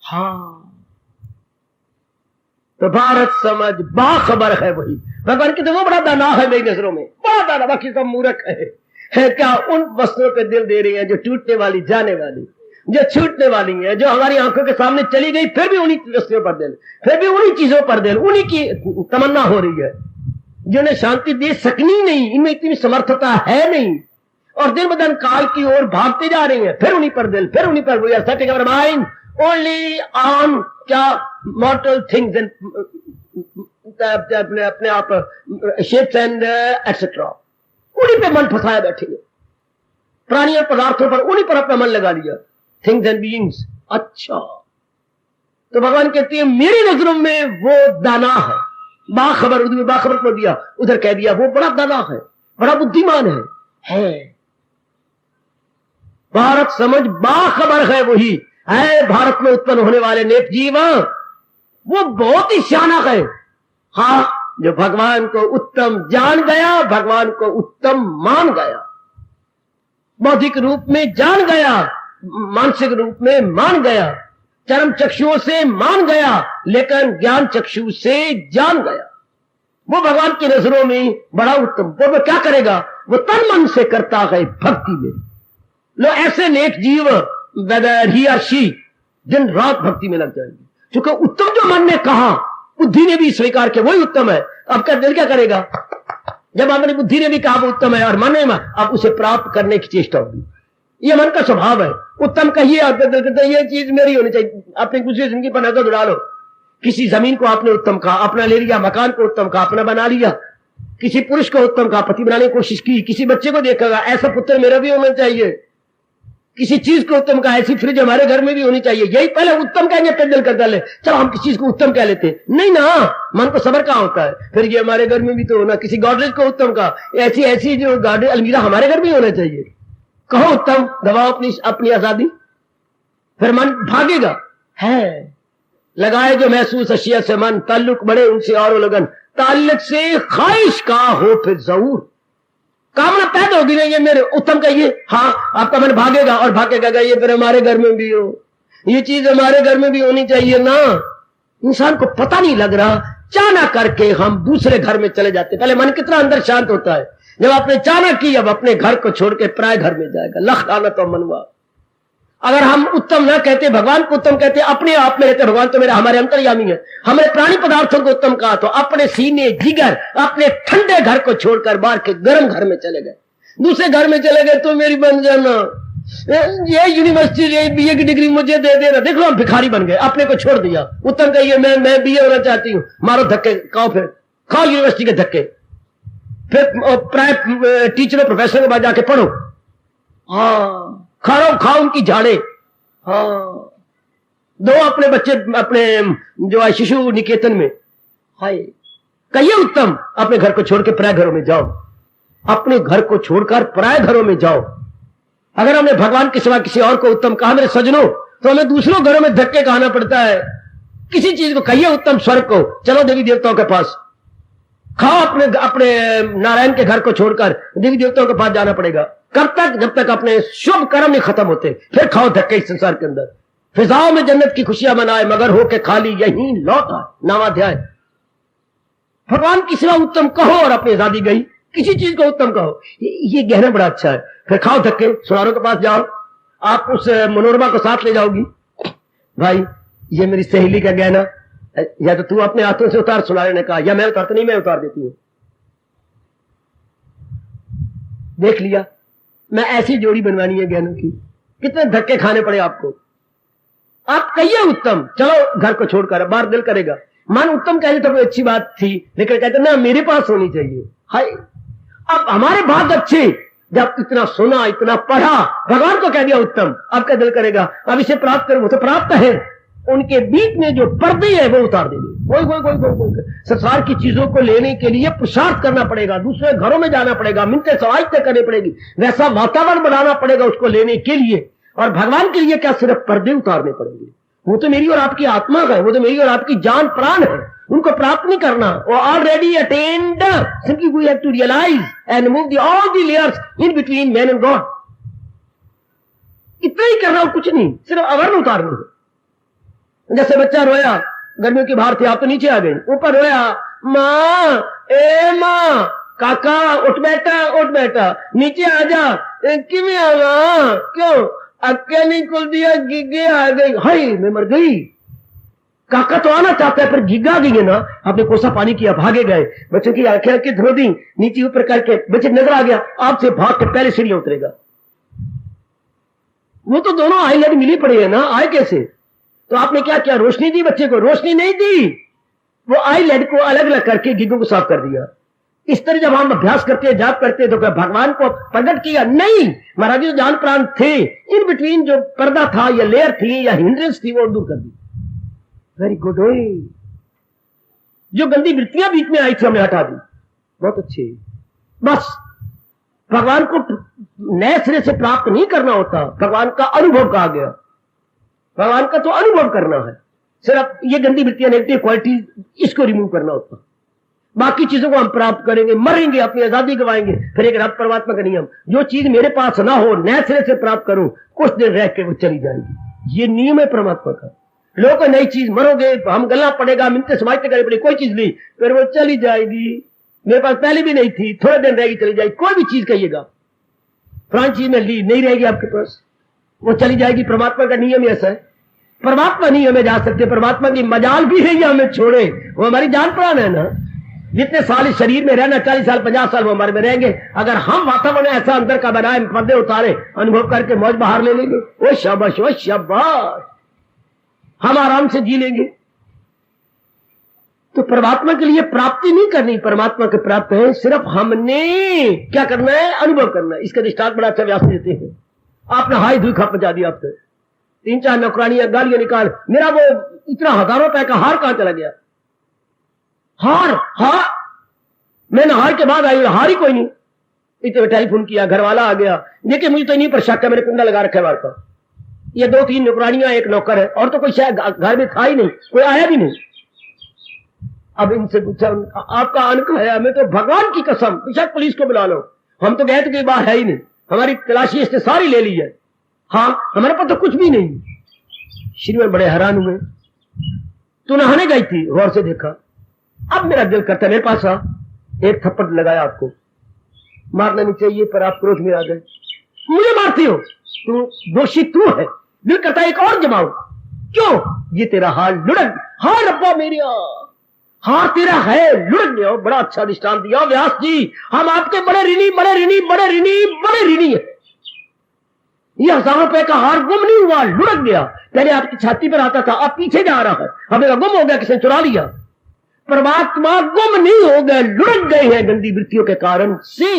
हाँ तो भारत समझ बाखबर है वही। भगवान की तो वो बड़ा दाना है मेरी नजरों में, बड़ा दाना, बाकी सब मूर्ख है क्या उन वस्तुओं पे दिल दे रही है जो टूटने वाली, जाने वाली, जो छूटने वाली है, जो हमारी आंखों के सामने चली गई, फिर भी उन्हीं वस्तुओं पर दिल, फिर भी उन्हीं चीजों पर दिल, उन्हीं की तमन्ना हो रही है जिन्हें शांति दे सकनी नहीं, इनमें इतनी समर्थता है नहीं, और दिन ब दिन काल की ओर भागते जा रही है, फिर उन्हीं पर दिल, फिर उन्हीं पर। We are setting our mind only on क्या मॉर्टल थिंग्स एंड अपने आप शेप्स एंड एक्सेट्रा, उन्हीं पे मन फंसाया बैठे, प्राणी और पदार्थों पर, उन्हीं पर अपना मन लगा लिया, थिंग्स एंड बीइंग्स। अच्छा तो भगवान कहते हैं मेरी नजरों में वो दाना है, बाखबर, उधर बाखबर को दिया, उधर कह दिया वो बड़ा दाना है, बड़ा बुद्धिमान है। भारत समझ बाखबर है वही है। भारत में उत्पन्न होने वाले नेक जीव वो बहुत ही सियाना है। हाँ जो भगवान को उत्तम जान गया, भगवान को उत्तम मान गया, बौद्धिक रूप में जान गया, मानसिक रूप में मान गया, चरम चक्षुओं से मान गया, लेकिन ज्ञान चक्षु से जान गया, वो भगवान की नजरों में बड़ा उत्तम। वो क्या करेगा, वो तन मन से करता है भक्ति में। लो ऐसे नेक जीव वेदर ही या शी दिन रात भक्ति में लग जाएंगे, क्योंकि उत्तम जो मन ने कहा, बुद्धि ने भी स्वीकार किया वही उत्तम है। अब का दिल क्या करेगा, जब आपने बुद्धि ने भी कहा वो उत्तम है और मन ने अब उसे प्राप्त करने की चेष्टा होगी। ये मन का स्वभाव है। उत्तम कहिए, आपका दिल कहता है ये चीज मेरी होनी चाहिए। आपने दूसरी जिंदगी पर नजर उड़ा लो, किसी जमीन को आपने उत्तम कहा, अपना ले लिया, मकान को उत्तम कहा, अपना बना लिया, किसी पुरुष को उत्तम कहा, पति बनाने की कोशिश की, किसी बच्चे को देखा ऐसा पुत्र मेरा भी होना चाहिए, किसी चीज को उत्तम कहा, ऐसी फ्रिज हमारे घर में भी होनी चाहिए। यही पहले उत्तम कहेंगे, फिर दिल करता है चलो हम किसी चीज को उत्तम कह लेते, नहीं ना, मन को सबर कहां होता है। फिर ये हमारे घर में भी तो होना, किसी गॉडरेज को उत्तम कहा, ऐसी ऐसी जो गॉडरेज अलमीरा हमारे घर में होना चाहिए, कहो उत्तम, दबाओ अपनी आजादी, फिर मन भागेगा। है लगाए जो महसूस अशिया से मन, ताल्लुक बड़े उनसे और लगन, ताल्लुक से ख्वाहिश का हो फिर जरूर, कामना पैदा होगी ना, ये मेरे उत्तम कहिए, हाँ आपका मन भागेगा और भागेगा, ये फिर हमारे घर में भी हो, ये चीज हमारे घर में भी होनी चाहिए ना। इंसान को पता नहीं लग रहा, चाना करके हम दूसरे घर में चले जाते। पहले मन कितना अंदर शांत होता है, जब आपने चाना की अब अपने घर को छोड़ के पराये घर में जाएगा, लख आना तो मनवा। अगर हम उत्तम ना कहते, भगवान को उत्तम कहते, अपने आप में रहते, भगवान तो मेरा हमारे अंतर्यामी है, हमने प्राणी पदार्थों को उत्तम कहा, तो अपने सीने जिगर अपने ठंडे घर को छोड़कर बाहर के गर्म घर में चले गए, दूसरे घर में चले गए, तो मेरी बन जाना, ये यूनिवर्सिटी ये बीए की डिग्री मुझे दे देना, देख लो हम भिखारी बन गए, अपने को छोड़ दिया। उत्तम कहिए मैं बीए होना चाहती हूँ, मारो धक्के, खाओ, फिर खाओ यूनिवर्सिटी के धक्के, फिर टीचरों प्रोफेसर के बाद जाके पढ़ो, हाँ खाओ उनकी झाड़े, हाँ दो अपने बच्चे अपने जो है शिशु निकेतन में, हाय कहिए उत्तम, अपने घर को छोड़ के पराये घरों में जाओ, अपने घर को छोड़कर पराये घरों में जाओ। अगर हमने भगवान के सिवा किसी और को उत्तम कहा मेरे सजनों, तो हमें दूसरों घरों में धक्के खाना पड़ता है। किसी चीज को कहिए उत्तम, स्वर्ग को, चलो देवी देवताओं के पास, खाओ अपने नारायण के घर को छोड़कर देवी देवताओं के पास जाना पड़ेगा। कब तक, जब तक अपने शुभ कर्म नहीं खत्म होते, फिर खाओ धक्के इस संसार के अंदर, फिजाओं में जन्नत की खुशियां मनाए, मगर होके खाली यहीं लौट आए। नामाध्याय। भगवान की सिवा उत्तम कहो और अपनी आजादी गई, किसी चीज को उत्तम कहो, ये गहना बड़ा अच्छा है। फिर खाओ धक्के, सुनारों के पास जाओ, आप उस मनोरमा को साथ ले जाओगी, भाई ये मेरी सहेली का गहना, या तो तू अपने हाथों से उतार, सुनारे ने कहा, या मैं उतारता नहीं, मैं उतार देती हूं। देख लिया, मैं ऐसी जोड़ी बनवानी है ज्ञानों की, कितने धक्के खाने पड़े आपको। आप कहिए उत्तम, चलो घर को छोड़कर, बाहर दिल करेगा मान उत्तम कहे तो कोई अच्छी बात थी, लेकिन कहते ना मेरे पास होनी चाहिए। हाय, अब हमारे भाग अच्छे, जब इतना सुना, इतना पढ़ा, भगवान को कह दिया उत्तम, अब क्या दिल करेगा अब इसे प्राप्त करो, वो तो प्राप्त है। उनके बीच में जो पर्दे है वो उतार देंगे। कोई संसार की चीजों को लेने के लिए पुरुषार्थ करना पड़ेगा, दूसरे घरों में जाना पड़ेगा, मिन्नतें सवाइतें करनी पड़ेगी, वैसा वातावरण बनाना पड़ेगा उसको लेने के लिए। और भगवान के लिए क्या सिर्फ पर्दे उतारने पड़ेंगे। वो तो मेरी और आपकी आत्मा है, वो तो मेरी और आपकी जान प्राण है, उनको प्राप्त नहीं करना, वो already attend. Simply we have to realise and move all the layers in between man and God. इतना ही करना और कुछ नहीं, सिर्फ आवरण उतारना है। जैसे बच्चा रोया, गर्मियों की बाहर थे, आप तो नीचे आ गए, ऊपर रोया, माँ ए माँ, काका उठ बेटा, नीचे आ जा, किमें आवा, क्यों अक्या नहीं खुल दिया, गिगे आ गई, हाय मैं मर गई। काका तो आना चाहता है पर गिगा गई है ना, आपने कोसा पानी किया, भागे गए, बच्चों की आंखें आंखें धो दी, नीचे ऊपर करके बच्चे नजर आ गया, आपसे भाग के पहले सीढ़ियां उतरेगा। वो तो दोनों आई लड़ी मिली पड़ी है ना, आए कैसे? तो आपने क्या किया, रोशनी दी बच्चे को? रोशनी नहीं दी, वो आई लेड को अलग अलग करके गिगों को साफ कर दिया। इस तरह जब हम अभ्यास करते जाप करते तो क्या भगवान को प्रकट किया? नहीं, महाराज जो जान प्राण थे, इन बिटवीन जो पर्दा था या लेयर थी या हिंड्रेंस थी वो दूर कर दी। Very good. जो गंदी वृत्तियां बीच में आई थी हमने हटा दी, बहुत अच्छे। बस भगवान को नए सिरे से प्राप्त नहीं करना होता, भगवान का अनुभव कहा गया, भगवान का तो अनुभव करना है। सिर्फ ये गंदी वृत्तियां, नेगेटिव क्वालिटी, इसको रिमूव करना होता। बाकी चीजों को हम प्राप्त करेंगे, मरेंगे, अपनी आजादी गवाएंगे, फिर एक रब परमात्मा का नियम, जो चीज मेरे पास ना हो नए सिरे से प्राप्त करूं, कुछ दिन रह के वो चली जाएगी। ये नियम है परमात्मा का। लोग नई चीज, मरोगे, हम गलना पड़ेगा, मिलते समाजते करनी पड़ेगी, कोई चीज ली, फिर वो चली जाएगी। मेरे पास पहले भी नहीं थी, थोड़े दिन रहेगी, चली जाएगी। कोई भी चीज कहिएगा, पुरानी चीज में ली, नहीं रहेगी आपके पास, वो चली जाएगी। परमात्मा का नियम ऐसा है। परमात्मा नहीं हमें जा सकते, परमात्मा की मजाल भी है या हमें छोड़े, वो हमारी जान प्राण है ना। जितने साल इस शरीर में रहना, 40 साल 50 साल वो हमारे में रहेंगे। अगर हम वातावरण ऐसा अंदर का बनाए, पर्दे उतारे, अनुभव करके मौज बाहर ले लेंगे, वो शाबाश, वो शाबाश, हम आराम से जी लेंगे। तो परमात्मा के लिए प्राप्ति नहीं करनी, परमात्मा के प्राप्त है सिर्फ हमने क्या करना है, अनुभव करना है। इसका दृष्टांत बड़ा अच्छा व्यास देते हैं। आपने हाई धुई खा पचा दिया, आपसे 3-4 नौकरानियां गालियां निकाल, मेरा वो इतना हजारों रुपए का हार कहां चला गया? हार मैंने हार के बाद आई, हार ही कोई नहीं। इतने टेलीफोन किया, घर वाला आ गया, देखिए मुझे तो नहीं पर शक है, मैंने कुंडा लगा रखा है बार का। ये 2-3 नौकरानियां, एक नौकर है, और तो कोई शायद घर में था ही नहीं, कोई आया भी नहीं। अब इनसे पूछा, आपका अनक है? हमें तो भगवान की कसम, बेशक पुलिस को बुला लो, हम तो गए थे कि बाहर है ही नहीं, हमारी तलाशी इसने सारी ले ली है। हाँ, हमारे पास तो कुछ भी नहीं। श्रीमान बड़े हैरान हुए, तू नहाने गई थी? गौर से देखा। अब मेरा दिल करता है मेरे पास आ, एक थप्पड़ लगाया, आपको मारना नहीं चाहिए पर आप क्रोध में आ गए, मुझे मारती हो, तू दोषी तू है। दिल करता है एक और जमाओ, क्यों? ये तेरा हाल लुढ़क, हाँ रब्बा मेरी, हाँ तेरा है लुढ़क गया। बड़ा अच्छा दृष्टांत दिया व्यास जी, हम आपके बड़े ऋणी, बड़े ऋणी, बड़े ऋणी, बड़े ऋणी है। ये 1000 रुपए का हार गुम नहीं हुआ, लुढ़क गया। पहले आपकी छाती पर आता था, अब पीछे जा रहा है, हमें गुम हो गया, किसने चुरा लिया। परमात्मा गुम नहीं हो गए, लुढ़क गए हैं गंदी वृत्तियों के कारण से,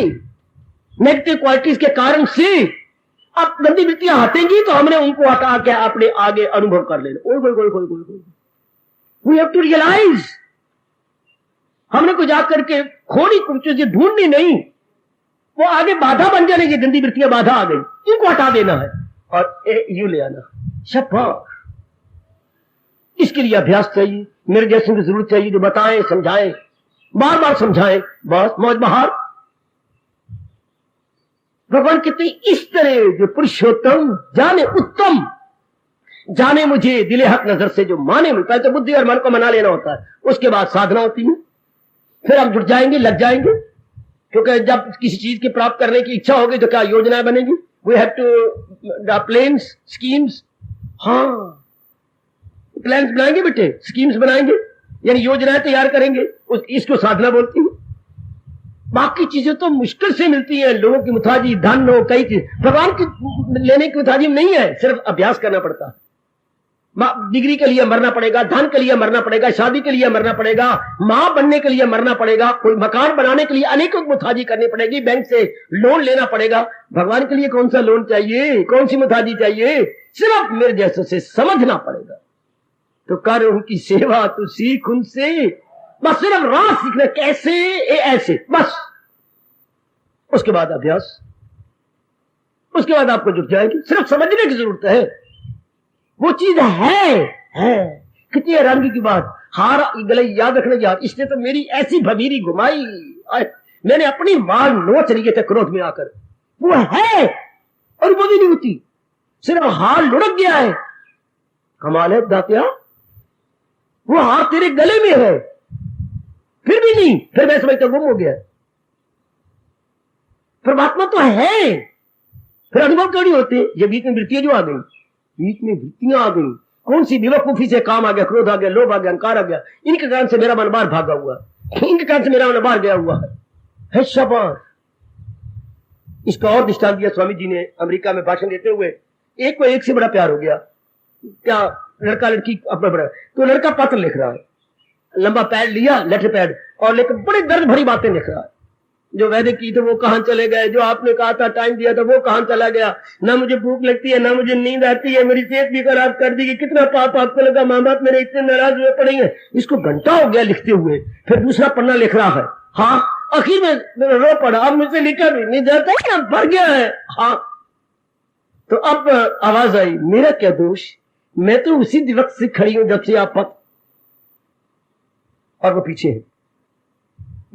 नेगेटिव क्वालिटीज के कारण से। अब गंदी वृत्तियां हटेंगी तो हमने उनको हटा के अपने आगे अनुभव कर लेना। वी हैव टू रियलाइज, हमने को जाकर के खोनी कुछ ढूंढनी नहीं, वो आगे बाधा बन जाने की, गंदी वृत्तियां बाधा आ गई, इनको हटा देना है और यू ले आना। शाबाश। इसके लिए अभ्यास चाहिए, मेरे जैसे की जरूरत चाहिए, जो बताएं, समझाएं, बार बार समझाएं, बस मौज बहार। भगवान कहते इस तरह जो पुरुषोत्तम जाने उत्तम, जाने मुझे दिले हक नजर से जो माने मुझे। पहले तो बुद्धि और मन को मना लेना होता है, उसके बाद साधना होती है, फिर हम जुट जाएंगे, लग जाएंगे। क्योंकि जब किसी चीज की प्राप्त करने की इच्छा होगी तो क्या योजनाएं बनेगी? We have to plans, schemes. हाँ, प्लान्स बनाएंगे बेटे, स्कीम्स बनाएंगे, यानी योजनाएं तैयार करेंगे, इसको साधना बोलती है। बाकी चीजें तो मुश्किल से मिलती हैं, लोगों की मुताजी, धन हो, कई चीज। भगवान की लेने की मुताजी नहीं है, सिर्फ अभ्यास करना पड़ता है। डिग्री के लिए मरना पड़ेगा, धन के लिए मरना पड़ेगा, शादी के लिए मरना पड़ेगा, मां बनने के लिए मरना पड़ेगा, कोई मकान बनाने के लिए अनेकों मुताजी करनी पड़ेगी, बैंक से लोन लेना पड़ेगा। भगवान के लिए कौन सा लोन चाहिए, कौन सी मुताजी चाहिए? सिर्फ मेरे जैसे से समझना पड़ेगा। तो कर उनकी सेवा, तो सीख उनसे। बस सिर्फ राह सीखना, कैसे ऐसे, बस। उसके बाद अभ्यास, उसके बाद आपको जुट जाएगी। सिर्फ समझने की जरूरत है, वो चीज है। कितनी हैरानगी की बात, हार गले याद रखना याद, इसने तो मेरी ऐसी भबीरी घुमाई, मैंने अपनी मां नोच लिए थे क्रोध में आकर। वो है और वो भी नहीं होती, सिर्फ हार लुढ़क गया है। कमाल है दातिया, वो हार तेरे गले में है, फिर भी नहीं, फिर मैं समझता गुम हो गया। परमात्मा तो है, फिर अनुभव क्यों नहीं होते? ये बीच में वृत्तियां जो आ गई, बीच में वृत्तियां आ गई, कौन सी बेवकूफी से काम आ गया, क्रोध आ गया, लोभ आ गया, अहंकार आ गया, इनके कारण से मेरा मन बाहर भागा हुआ है, इनके कारण से मेरा मन बाहर गया हुआ है। शाबाश। इसका और दृष्टांत दिया स्वामी जी ने अमेरिका में भाषण देते हुए। एक को एक से बड़ा प्यार हो गया, क्या लड़का लड़की अपना बड़ा, तो लड़का पत्र लिख रहा है, लंबा पैड लिया, लेटर पैड, और लेकर बड़ी दर्द भरी बातें लिख रहा है। जो वैद्य की तो वो कहां चले गए, जो आपने कहा था टाइम दिया था वो कहां चला गया, ना मुझे भूख लगती है, ना मुझे नींद आती है, मेरी सेहत भी खराब कर दी, कितना पाप आपको लगा, माँ बाप मेरे इतने नाराज हुए पड़े हैं। इसको घंटा हो गया लिखते हुए, फिर दूसरा पन्ना लिख रहा है। हाँ, आखिर में रो पड़ा, अब मुझसे लिखा भी नहीं जाता है, अब भर गया है। हाँ, तो अब आवाज आई, मेरा क्या दोष, मैं तो उसी वक्त से खड़ी हूं जब से आप पत्र, और वो पीछे है,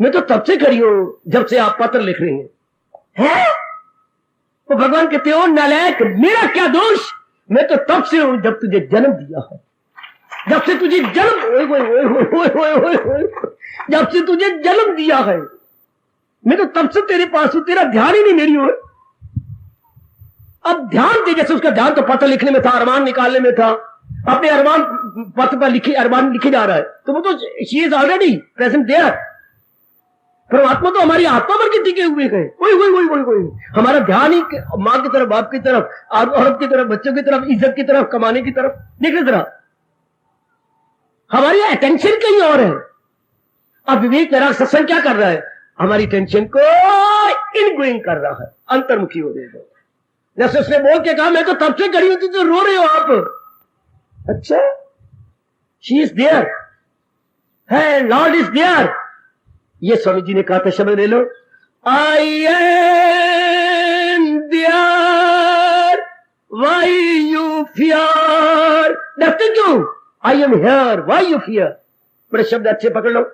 मैं तो तब से खड़ी हूं जब से आप पत्र लिख रही हैं। तो भगवान कहते हो नालायक, मेरा क्या दोष, मैं तो तब से हूं जब तुझे जन्म दिया है, जब से तुझे जब से तुझे जन्म दिया है, मैं तो तब से तेरे पास हूं, तेरा ध्यान ही नहीं मेरी ओर। अब ध्यान दे, जैसे उसका ध्यान तो पत्र लिखने में था, अरमान निकालने में था, अपने अरमान पत्र पर लिखे, अरमान लिखे जा रहा है, तो वो तो she is already present there. परमात्मा तो हमारी आत्मा पर टिके हुए गए, कोई हमारा ध्यान ही मां की तरफ, बाप की तरफ, औरत की तरफ, बच्चों की तरफ, इज्जत की तरफ, कमाने की तरफ। देखिए जरा, हमारी अटेंशन कहीं और है। अब विवेक मेरा सत्संग क्या कर रहा है, हमारी टेंशन को इनगोइंग कर रहा है, अंतर्मुखी हो रही है। जैसे उसने बोल के कहा, मैं तो तब से खड़ी होती, तो रो रहे हो आप। अच्छा, शी इज देयर है, लॉर्ड इज देयर। ये स्वामी जी ने कहा था, शब्द ले लो, I am there why you fear. डरते क्यों? I am here why you fear. बड़े शब्द अच्छे पकड़ लो,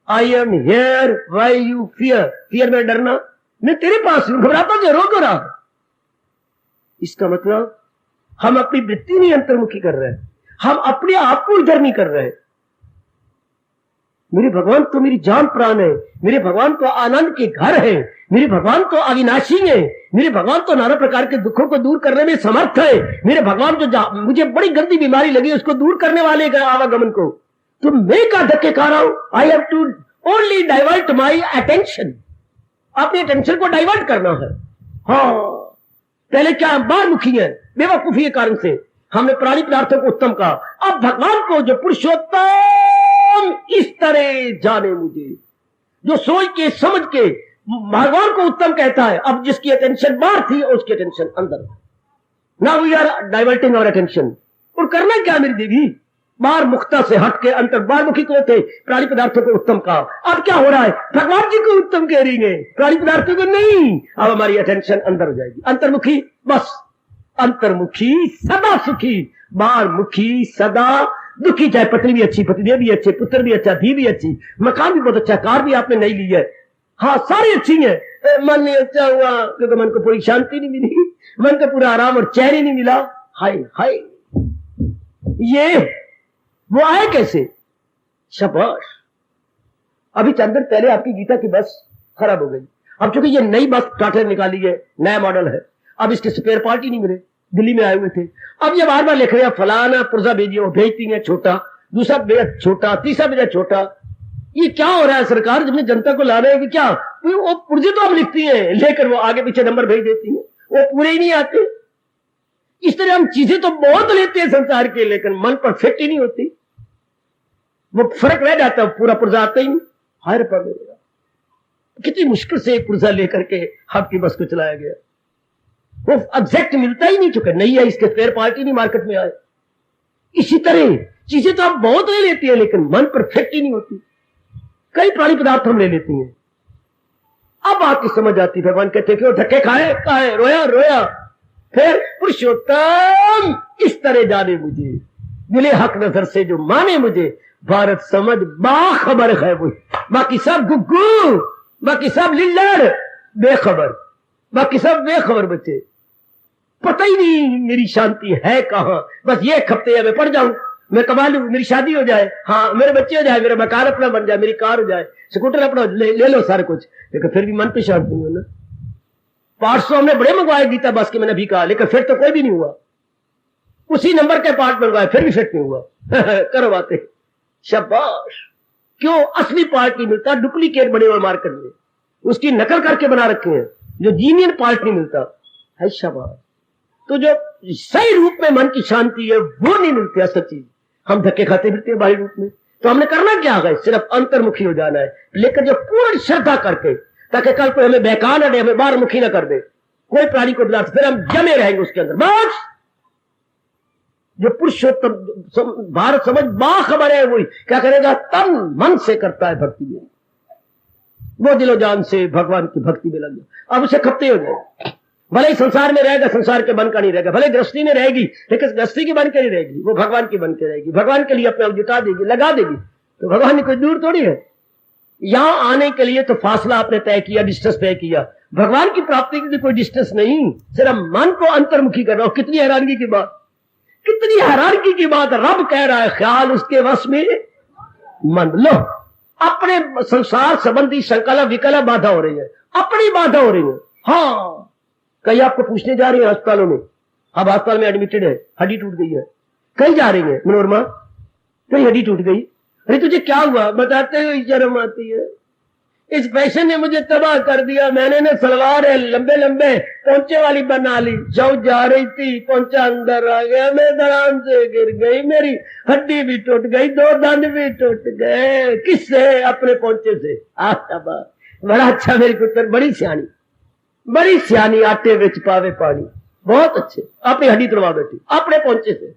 I am here why you fear. Fear में डरना, मैं तेरे पास हूं, घबराता जो, रो क्यों रहा? इसका मतलब हम अपनी वृत्ति नहीं अंतर्मुखी कर रहे हैं, हम अपने आप को इधर नहीं कर रहे हैं। मेरे भगवान तो मेरी जान प्राण है, मेरे भगवान तो आनंद के घर है, मेरे भगवान तो अविनाशी है, मेरे भगवान तो नाना प्रकार के दुखों को दूर करने में समर्थ है, मेरे भगवान जो मुझे बड़ी गंदी बीमारी लगी उसको दूर करने वाले आवागमन को, तो मैं क्या धक्के खा रहा हूं? I have to only divert my attention. अपनी अटेंशन को डाइवर्ट करना है। हाँ, पहले क्या बाहर मुखी है, बेवकूफी के कारण से हमने प्राणी पदार्थों को उत्तम कहा। अब भगवान को जो पुरुषोत्तम इस तरह जाने मुझे, जो सोच के समझ के भगवान को उत्तम कहता है। अब जिसकी अटेंशन बाहर थी उसकी अटेंशन अंदर। Now we are diverting our attention. और करना क्या मेरी देवी, बाहर मुक्ता से हट के अंतर बाहरमुखी को थे, प्राणी पदार्थों को उत्तम कहा। अब क्या हो रहा है, भगवान जी को उत्तम कह रही है, प्राणी पदार्थों को नहीं। अब हमारी अटेंशन अंदर हो जाएगी, अंतर्मुखी। बस अंतर्मुखी सदा सुखी, बाहरमुखी सदा दुखी। चाहे पत्नी भी अच्छी, पतिदेव भी अच्छे, पुत्र भी अच्छा, धी भी अच्छी, मकान भी बहुत अच्छा, कार भी आपने नहीं ली है, हाँ सारी अच्छी है, मन नहीं अच्छा हुआ क्योंकि मन को पूरी शांति नहीं मिली, मन को पूरा आराम और चैन ही नहीं मिला। हाय हाय, ये वो आए कैसे? शाबाश। अभी चंद दिन पहले आपकी गीता की बस खराब हो गई। अब चूंकि ये नई बस टाटा निकाली है, नया मॉडल है, अब इसके स्पेयर पार्ट ही नहीं मिले। दिल्ली में आए हुए थे, अब ये बार बार लिख रहे हैं फलाना पुर्जा भेजिए, वो भेजती है छोटा, दूसरा बेहद छोटा, तीसरा बेहद छोटा। ये क्या हो रहा है? सरकार अपनी जनता को ला रहे हैं कि क्या? वो पुर्जे तो हम लिखती हैं, लेकर वो आगे पीछे नंबर भेज देती हैं, वो पूरे ही नहीं आते। इस तरह हम चीजें तो बहुत लेते हैं संसार के, लेकिन मन पर फिट ही नहीं होती। वो फर्क रह जाता है, पूरा पुर्जा आता ही नहीं। हाय पर मेरा, कितनी मुश्किल से एक पुर्जा लेकर के आपकी बस को चलाया गया। वो एग्जैक्ट मिलता ही नहीं, चुका नहीं है, इसके स्पेयर पार्ट ही नहीं मार्केट में आए। इसी तरह चीजें तो आप बहुत ले लेती है, लेकिन मन पर फिट ही नहीं होती। कई प्राणी पदार्थ हम ले लेती हैं। अब आपकी समझ आती, भगवान कहते कि वो धक्के खाए, रोया रोया, फिर पुरुषोत्तम इस तरह जाने मुझे, मिले हक नजर से जो माने मुझे, भारत समझ बाखबर है वो, बाकी सब गुग्गू, बाकी सब लिल्लड़, बेखबर, बाकी सब बेखबर बच्चे, पता ही नहीं मेरी शांति है कहां। बस ये एक हफ्ते है मैं पढ़ जाऊं, मैं कमा लूं, मेरी शादी हो जाए, हाँ मेरे बच्चे हो जाए, मेरा मकान अपना बन जाए, मेरी कार हो जाए, स्कूटर अपना ले लो सारा कुछ, लेकिन फिर भी मन पे शांति नहीं है ना। 500 हमने बड़े मंगवाए गीता बस के, मैंने भी कहा, लेकिन फिर तो कोई भी नहीं हुआ। उसी नंबर के पार्ट मंगवाए, फिर भी फिट नहीं हुआ। करो बातें, शाबाश। क्यों? असली पार्ट नहीं मिलता, डुप्लीकेट बने हुए मार्केट में, उसकी नकल करके बना रखे हैं, जो जीनियन पार्ट नहीं मिलता है। शाबाश। तो जो सही रूप में मन की शांति है वो नहीं मिलती असल चीज, हम धक्के खाते फिरते हैं बाहरी रूप में। तो हमने करना क्या है? सिर्फ अंतर्मुखी हो जाना है, लेकिन जो पूर्ण श्रद्धा करके, ताकि कल कोई हमें बहका ना दे, हमें बाहरमुखी ना कर दे, कोई प्राणी को बिला, फिर हम जमे रहेंगे उसके अंदर। बस जो पुरुषोत्तम भारत समझ बाखबर है, वही क्या करेगा? तन मन से करता है भक्ति में, वो दिलो जान से भगवान की भक्ति में लग जाए। अब उसे खपते हो जाए, भले ही संसार में रहेगा, संसार के बन का नहीं रहेगा, भले गृहस्थी में रहेगी, लेकिन गृहस्थी की बन के नहीं रहेगी, वो भगवान की बन के रहेगी, भगवान के लिए अपने आप जुटा देगी, लगा देगी। तो भगवान ने कोई दूर थोड़ी है, यहां आने के लिए तो फासला आपने तय किया, डिस्टेंस तय किया। भगवान की प्राप्ति के लिए कोई डिस्टेंस नहीं, सिर्फ मन को अंतर्मुखी कर रहा हो। कितनी हैरानगी की बात, कितनी हैरानगी की बात। रब कह रहा है ख्याल उसके वश में मन। लो, अपने संसार संबंधी संकल्प विकल्प बाधा हो रही है, अपनी बाधा हो रही है। हाँ, कई आपको पूछने जा रही है अस्पतालों में, अब अस्पताल में एडमिटेड है, हड्डी टूट गई है, कहीं जा रही है मनोरमा, कहीं हड्डी टूट गई, अरे तुझे क्या हुआ? बताते हुए शर्म आती है, इस फैशन ने मुझे तबाह कर दिया। मैंने ना सलवार है लंबे लंबे पोंचे वाली बना ली, जाऊ जा रही थी, पोंचा अंदर आ गया, मैं धड़ाम से गिर गई, मेरी हड्डी भी टूट गई, 2 दंद भी टूट गए। किससे? अपने पोंचे से। बड़ा अच्छा मेरी पुत्र, बड़ी सियानी, बड़ी सियानी, आटे विच पावे पानी, बहुत अच्छे। अपनी हड्डी तोड़वा बैठी अपने पोंचे से।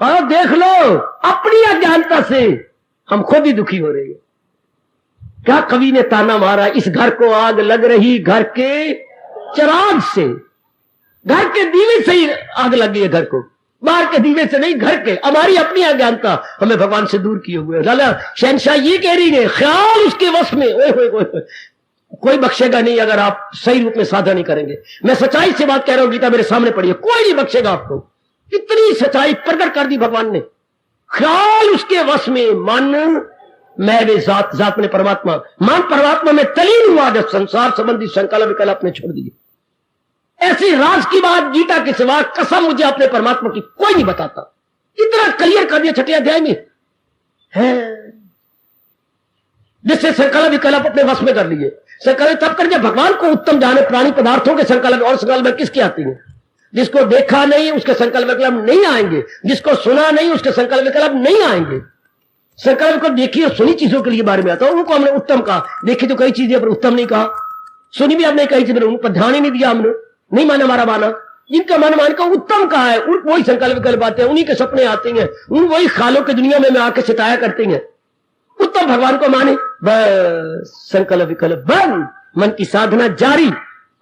हाँ देख लो, अपनी अज्ञानता से हम खुद ही दुखी हो रहे हैं। क्या कवि ने ताना मारा, इस घर को आग लग रही घर के चिराग से, घर के दीवे से ही आग लग गई है घर को, बाहर के दीवे से नहीं, घर के। हमारी अपनी अज्ञानता हमें भगवान से दूर किए हुए। लाला शहनशाह ये कह रही है, ख्याल उसके वश में। ओए होए होए, कोई बख्शेगा नहीं अगर आप सही रूप में साधना नहीं करेंगे। मैं सच्चाई से बात कह रहा हूं, गीता मेरे सामने पड़ी है, कोई नहीं बख्शेगा आपको। कितनी सच्चाई प्रकट कर दी भगवान ने। ख्याल उसके वश में, मन मैं वे जात, जात में परमात्मा, मन परमात्मा में तलीन हुआ जब संसार संबंधी संकल्प विकल्प ने छोड़ दिए। ऐसी राज की बात गीता के सिवा कसम मुझे अपने परमात्मा की कोई नहीं बताता। इतना क्लियर कर दिया 6ठे अध्याय में है, जिससे संकल्प विकल्प अपने वश में कर लिए। संकल्प तब कर जब भगवान को उत्तम जाने, प्राणी पदार्थों के संकल्प और संकल्प किसकी आती है? जिसको देखा नहीं उसके संकल्प विकल्प नहीं आएंगे, जिसको सुना नहीं उसके संकल्प विकल्प नहीं आएंगे। संकल्प को देखी और सुनी चीजों के लिए बारे में आता है, उनको हमने उत्तम कहा, देखी तो कई चीजें पर उत्तम नहीं कहा, सुनी भी आपने कई चीजें उन पर ध्यान ही नहीं दिया, हमने नहीं माना हमारा माना। जिनका मन मान का उत्तम कहा है, उन वही संकल्प विकल्प आते हैं, उन्हीं के सपने आते हैं, उन वही ख्यालों की दुनिया में आके सताया करते हैं। उत्तम भगवान को माने, बस संकल्प विकल्प बंद, मन की साधना जारी,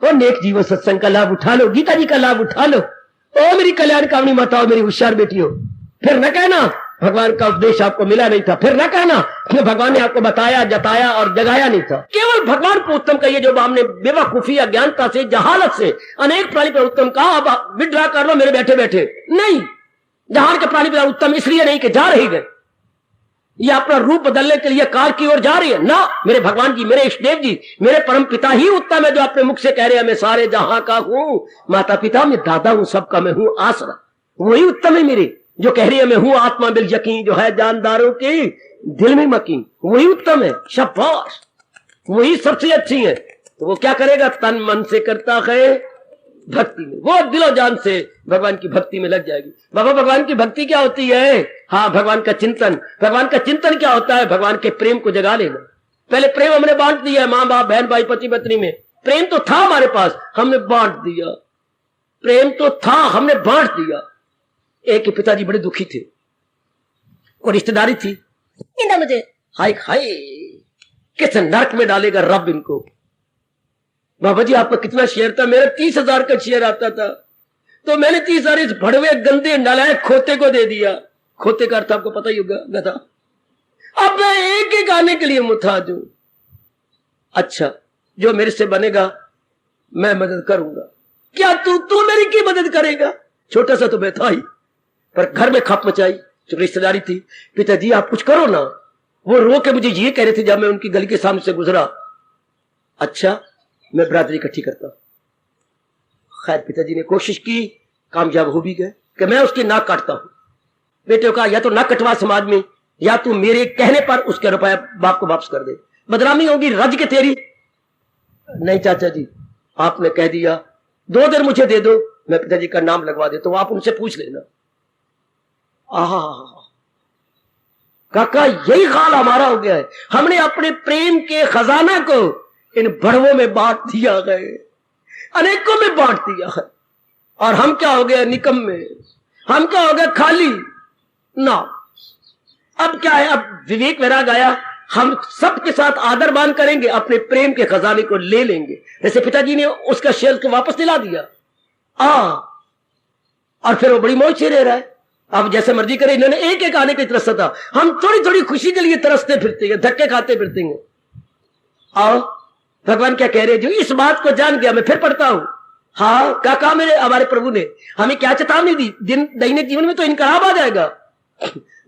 और नेक जीवन सत्संग का लाभ उठा लो, गीता जी का लाभ उठा लो। ओ मेरी कल्याणकामनी माताओं, मेरी होशियार बेटियों, फिर न कहना भगवान का उपदेश आपको मिला नहीं था, फिर न कहना कि भगवान ने आपको बताया, जताया और जगाया नहीं था। केवल भगवान को उत्तम कहिए, जो हमने बेवकूफी, अज्ञानता से, जहालत से अनेक प्राणी पर उत्तम कहा। अब विड्रा कर लो मेरे बैठे बैठे, नहीं, जहान के प्राणी पर उत्तम इसलिए नहीं कि जा रही गए, ये अपना रूप बदलने के लिए कार की ओर जा रही है ना। मेरे भगवान जी, मेरे इष्टदेव जी, मेरे परम पिता ही उत्तम है, जो अपने मुख से कह रहे हैं मैं सारे जहां का हूं, माता पिता मैं दादा हूं, सबका मैं हूं आसरा, वही उत्तम है मेरे। जो कह रही है मैं हूं आत्मा बिल यकीन, जो है जानदारों की दिल में मकीन, वही उत्तम है। शाबाश, वही सबसे अच्छी है। तो वो क्या करेगा? तन मन से करता है भक्ति में, वो दिलो जान से भगवान की भक्ति में लग जाएगी। बाबा भगवान की भक्ति क्या होती है? हाँ, भगवान का चिंतन। भगवान का चिंतन क्या होता है? भगवान के प्रेम को जगा लेना। पहले प्रेम हमने बांट दिया है, माँ बाप बहन भाई पति पत्नी में प्रेम तो था हमारे पास, हमने बांट दिया। प्रेम तो था, हमने बांट दिया। एक के पिताजी बड़े दुखी थे और रिश्तेदारी थी, इन्हें मुझे हाय हाय किस नरक में डालेगा रब इनको। बाबा जी आपका कितना शेयर था? मेरा 30,000 का शेयर आता था, तो मैंने 30,000 इस भड़वे गंदे नालायक खोते को दे दिया। खोते का अर्थ आपको पता ही होगा, गधा। अब मैं एक एक आने के लिए मुताज हूं। अच्छा, जो मेरे से बनेगा मैं मदद करूंगा। क्या तू मेरी की मदद करेगा? छोटा सा तो मैं था ही, पर घर में खप मचाई। जो रिश्तेदारी थी, पिताजी आप कुछ करो ना। वो रो के मुझे ये कह रहे थे जब मैं उनकी गली के सामने से गुजरा, अच्छा मैं बरादरी इकट्ठी करता। खैर पिताजी ने कोशिश की, कामयाब हो भी गए कि मैं उसकी नाक काटता हूं। बेटे का या तो नाक कटवा समाज में, या तू मेरे कहने पर उसके रुपया बाप को वापस कर दे, बदनामी होगी रज के तेरी। नहीं चाचा जी, आपने कह दिया 2 दिन मुझे दे दो, मैं पिताजी का नाम लगवा दे, तो आप उनसे पूछ लेना। आहा काका, यही हाल हमारा हो गया है। हमने अपने प्रेम के खजाना को इन बड़वों में बांट दिया है, अनेकों में बांट दिया है। और हम क्या हो गए? निकम्मे। हम क्या हो गए? खाली ना। अब क्या है? अब विवेक वैराग आया, हम सबके साथ आदर मान करेंगे, अपने प्रेम के खजाने को ले लेंगे। जैसे पिताजी ने उसका शेयर को वापस दिला दिया, और फिर वो बड़ी मौज से रह रहा है। अब जैसे मर्जी करे, इन्होंने एक एक आने की तरसता था, हम थोड़ी थोड़ी खुशी के लिए तरसते फिरते हैं, धक्के खाते फिरते हैं। आओ, भगवान क्या कह रहे हैं? जो इस बात को जान गया, मैं फिर पढ़ता हूं। हाँ, क्या कहा मेरे हमारे प्रभु ने? हमें क्या चेतावनी दी? दिन दैनिक जीवन में तो इनकलाब आ जाएगा।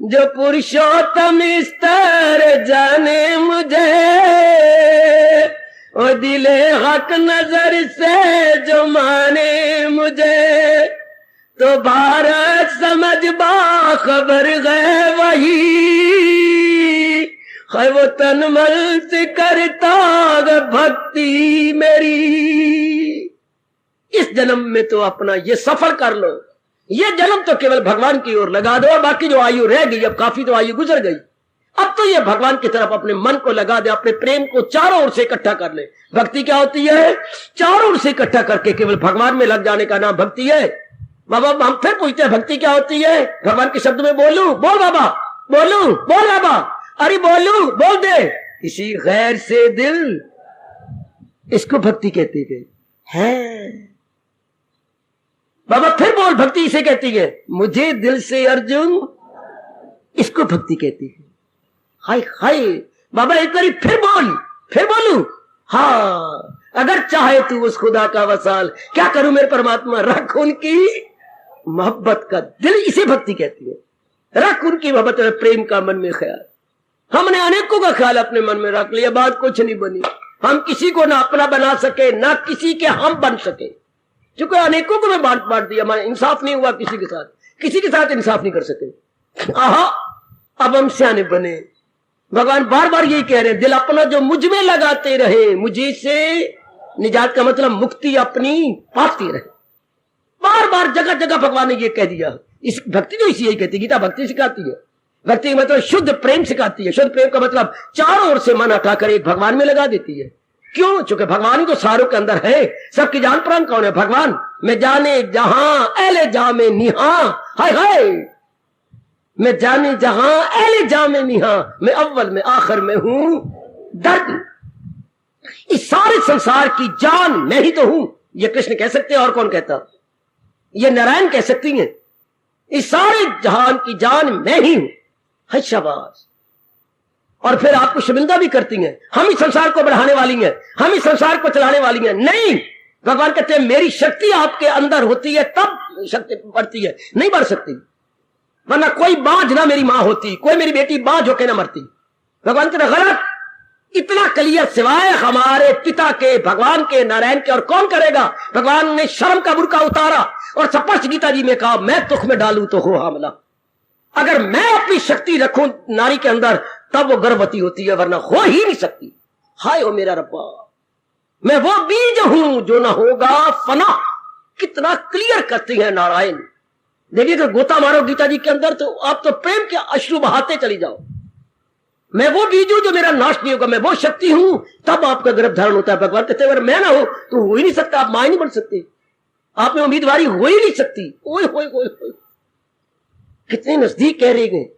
जो पुरुषोत्तम स्तर जाने मुझे, ओ दिले हक नजर से जो माने मुझे, तो भारत समझ बाखबर गए वही, है वो तन मन से करता भक्ति मेरी। इस जन्म में तो अपना ये सफल कर लो, ये जन्म तो केवल भगवान की ओर लगा दो, और बाकी जो आयु रह गई, अब काफी तो आयु गुजर गई, अब तो ये भगवान की तरफ अपने मन को लगा दे, अपने प्रेम को चारों ओर से इकट्ठा कर ले। भक्ति क्या होती है? चारों ओर से इकट्ठा करके केवल भगवान में लग जाने का नाम भक्ति है। बाबा हम फिर पूछते हैं भक्ति क्या होती है? भगवान के शब्द में बोलूं? बोल बाबा, बोलूं? बोल बाबा, अरे बोलूं? बोल दे। किसी गैर से दिल, इसको भक्ति कहती है। बाबा फिर बोल, भक्ति इसे कहती है। मुझे दिल से अर्जुन, इसको भक्ति कहती है। हाय हाय बाबा, एक बारी फिर बोल, फिर बोलूं? हाँ, अगर चाहे तू उस खुदा का वसाल, क्या करूं मेरे परमात्मा? रख उनकी मोहब्बत का दिल, इसे भक्ति कहती है। रख उनकी मोहब्बत में प्रेम का मन में ख्याल। हमने अनेकों का ख्याल अपने मन में रख लिया, बात कुछ नहीं बनी। हम किसी को ना अपना बना सके, ना किसी के हम बन सके, क्योंकि अनेकों को मैं बांट दिया। हमारा इंसाफ नहीं हुआ किसी के साथ इंसाफ नहीं कर सके। आहा, अब हम सियाने बने। भगवान बार बार यही कह रहे हैं, दिल अपना जो मुझ में लगाते रहे, मुझे से निजात का मतलब मुक्ति अपनी पाते रहे। बार बार जगह जगह भगवान ने ये कह दिया। इस भक्ति जो इसी यही कहती है, गीता भक्ति सिखाती है। भक्ति का मतलब शुद्ध प्रेम सिखाती है। शुद्ध प्रेम का मतलब चारों ओर से मन हटाकर एक भगवान में लगा देती है। क्यों? चूंकि भगवान ही तो सारों के अंदर है। सबकी जान प्राण कौन है? भगवान। मैं जाने जहां एले जा में निहा, हाय हाय, मैं जाने जहां एले जा में निहा, मैं अव्वल में आखिर में हूं दर्द। इस सारे संसार की जान मैं ही तो हूं। ये कृष्ण कह सकते हैं, और कौन कहता? ये नारायण कह सकती हैं, इस सारे जहान की जान मैं ही हूं। है शाबाश। और फिर आपको शर्मिंदा भी करती हैं, हम इस संसार को बढ़ाने वाली हैं, हम इस संसार को चलाने वाली हैं। नहीं, भगवान कहते हैं मेरी शक्ति आपके अंदर होती है तब शक्ति बढ़ती है, नहीं बढ़ सकती। वरना कोई बांझ ना मेरी मां होती, कोई मेरी बेटी बांझ होकर ना मरती। भगवान कहते गलत। इतना क्लियर सिवाय हमारे पिता के, भगवान के, नारायण के और कौन करेगा? भगवान ने शर्म का बुर्का उतारा और स्पष्ट गीता जी में कहा, मैं तुख में डालूं तो हो हमला। अगर मैं अपनी शक्ति रखूं नारी के अंदर तब वो गर्भवती होती है, वरना हो ही नहीं सकती। हाय हो मेरा रब्बा, मैं वो बीज हूं जो ना होगा फना। कितना क्लियर करती है नारायण। देखिए कि गोता मारो गीता जी के अंदर तो आप तो प्रेम के अश्रु बहाते चली जाओ। मैं वो बीज हूं जो मेरा नाश नहीं होगा, मैं वो शक्ति हूं तब आपका गर्भ धारण होता है। भगवान कहते अगर मैं ना हो तो हो ही नहीं सकता, आप मां ही नहीं बन सकते, आप में उम्मीदवारी हो ही नहीं सकती। ओए होए होए होए, कितने नजदीक कह रहे हैं।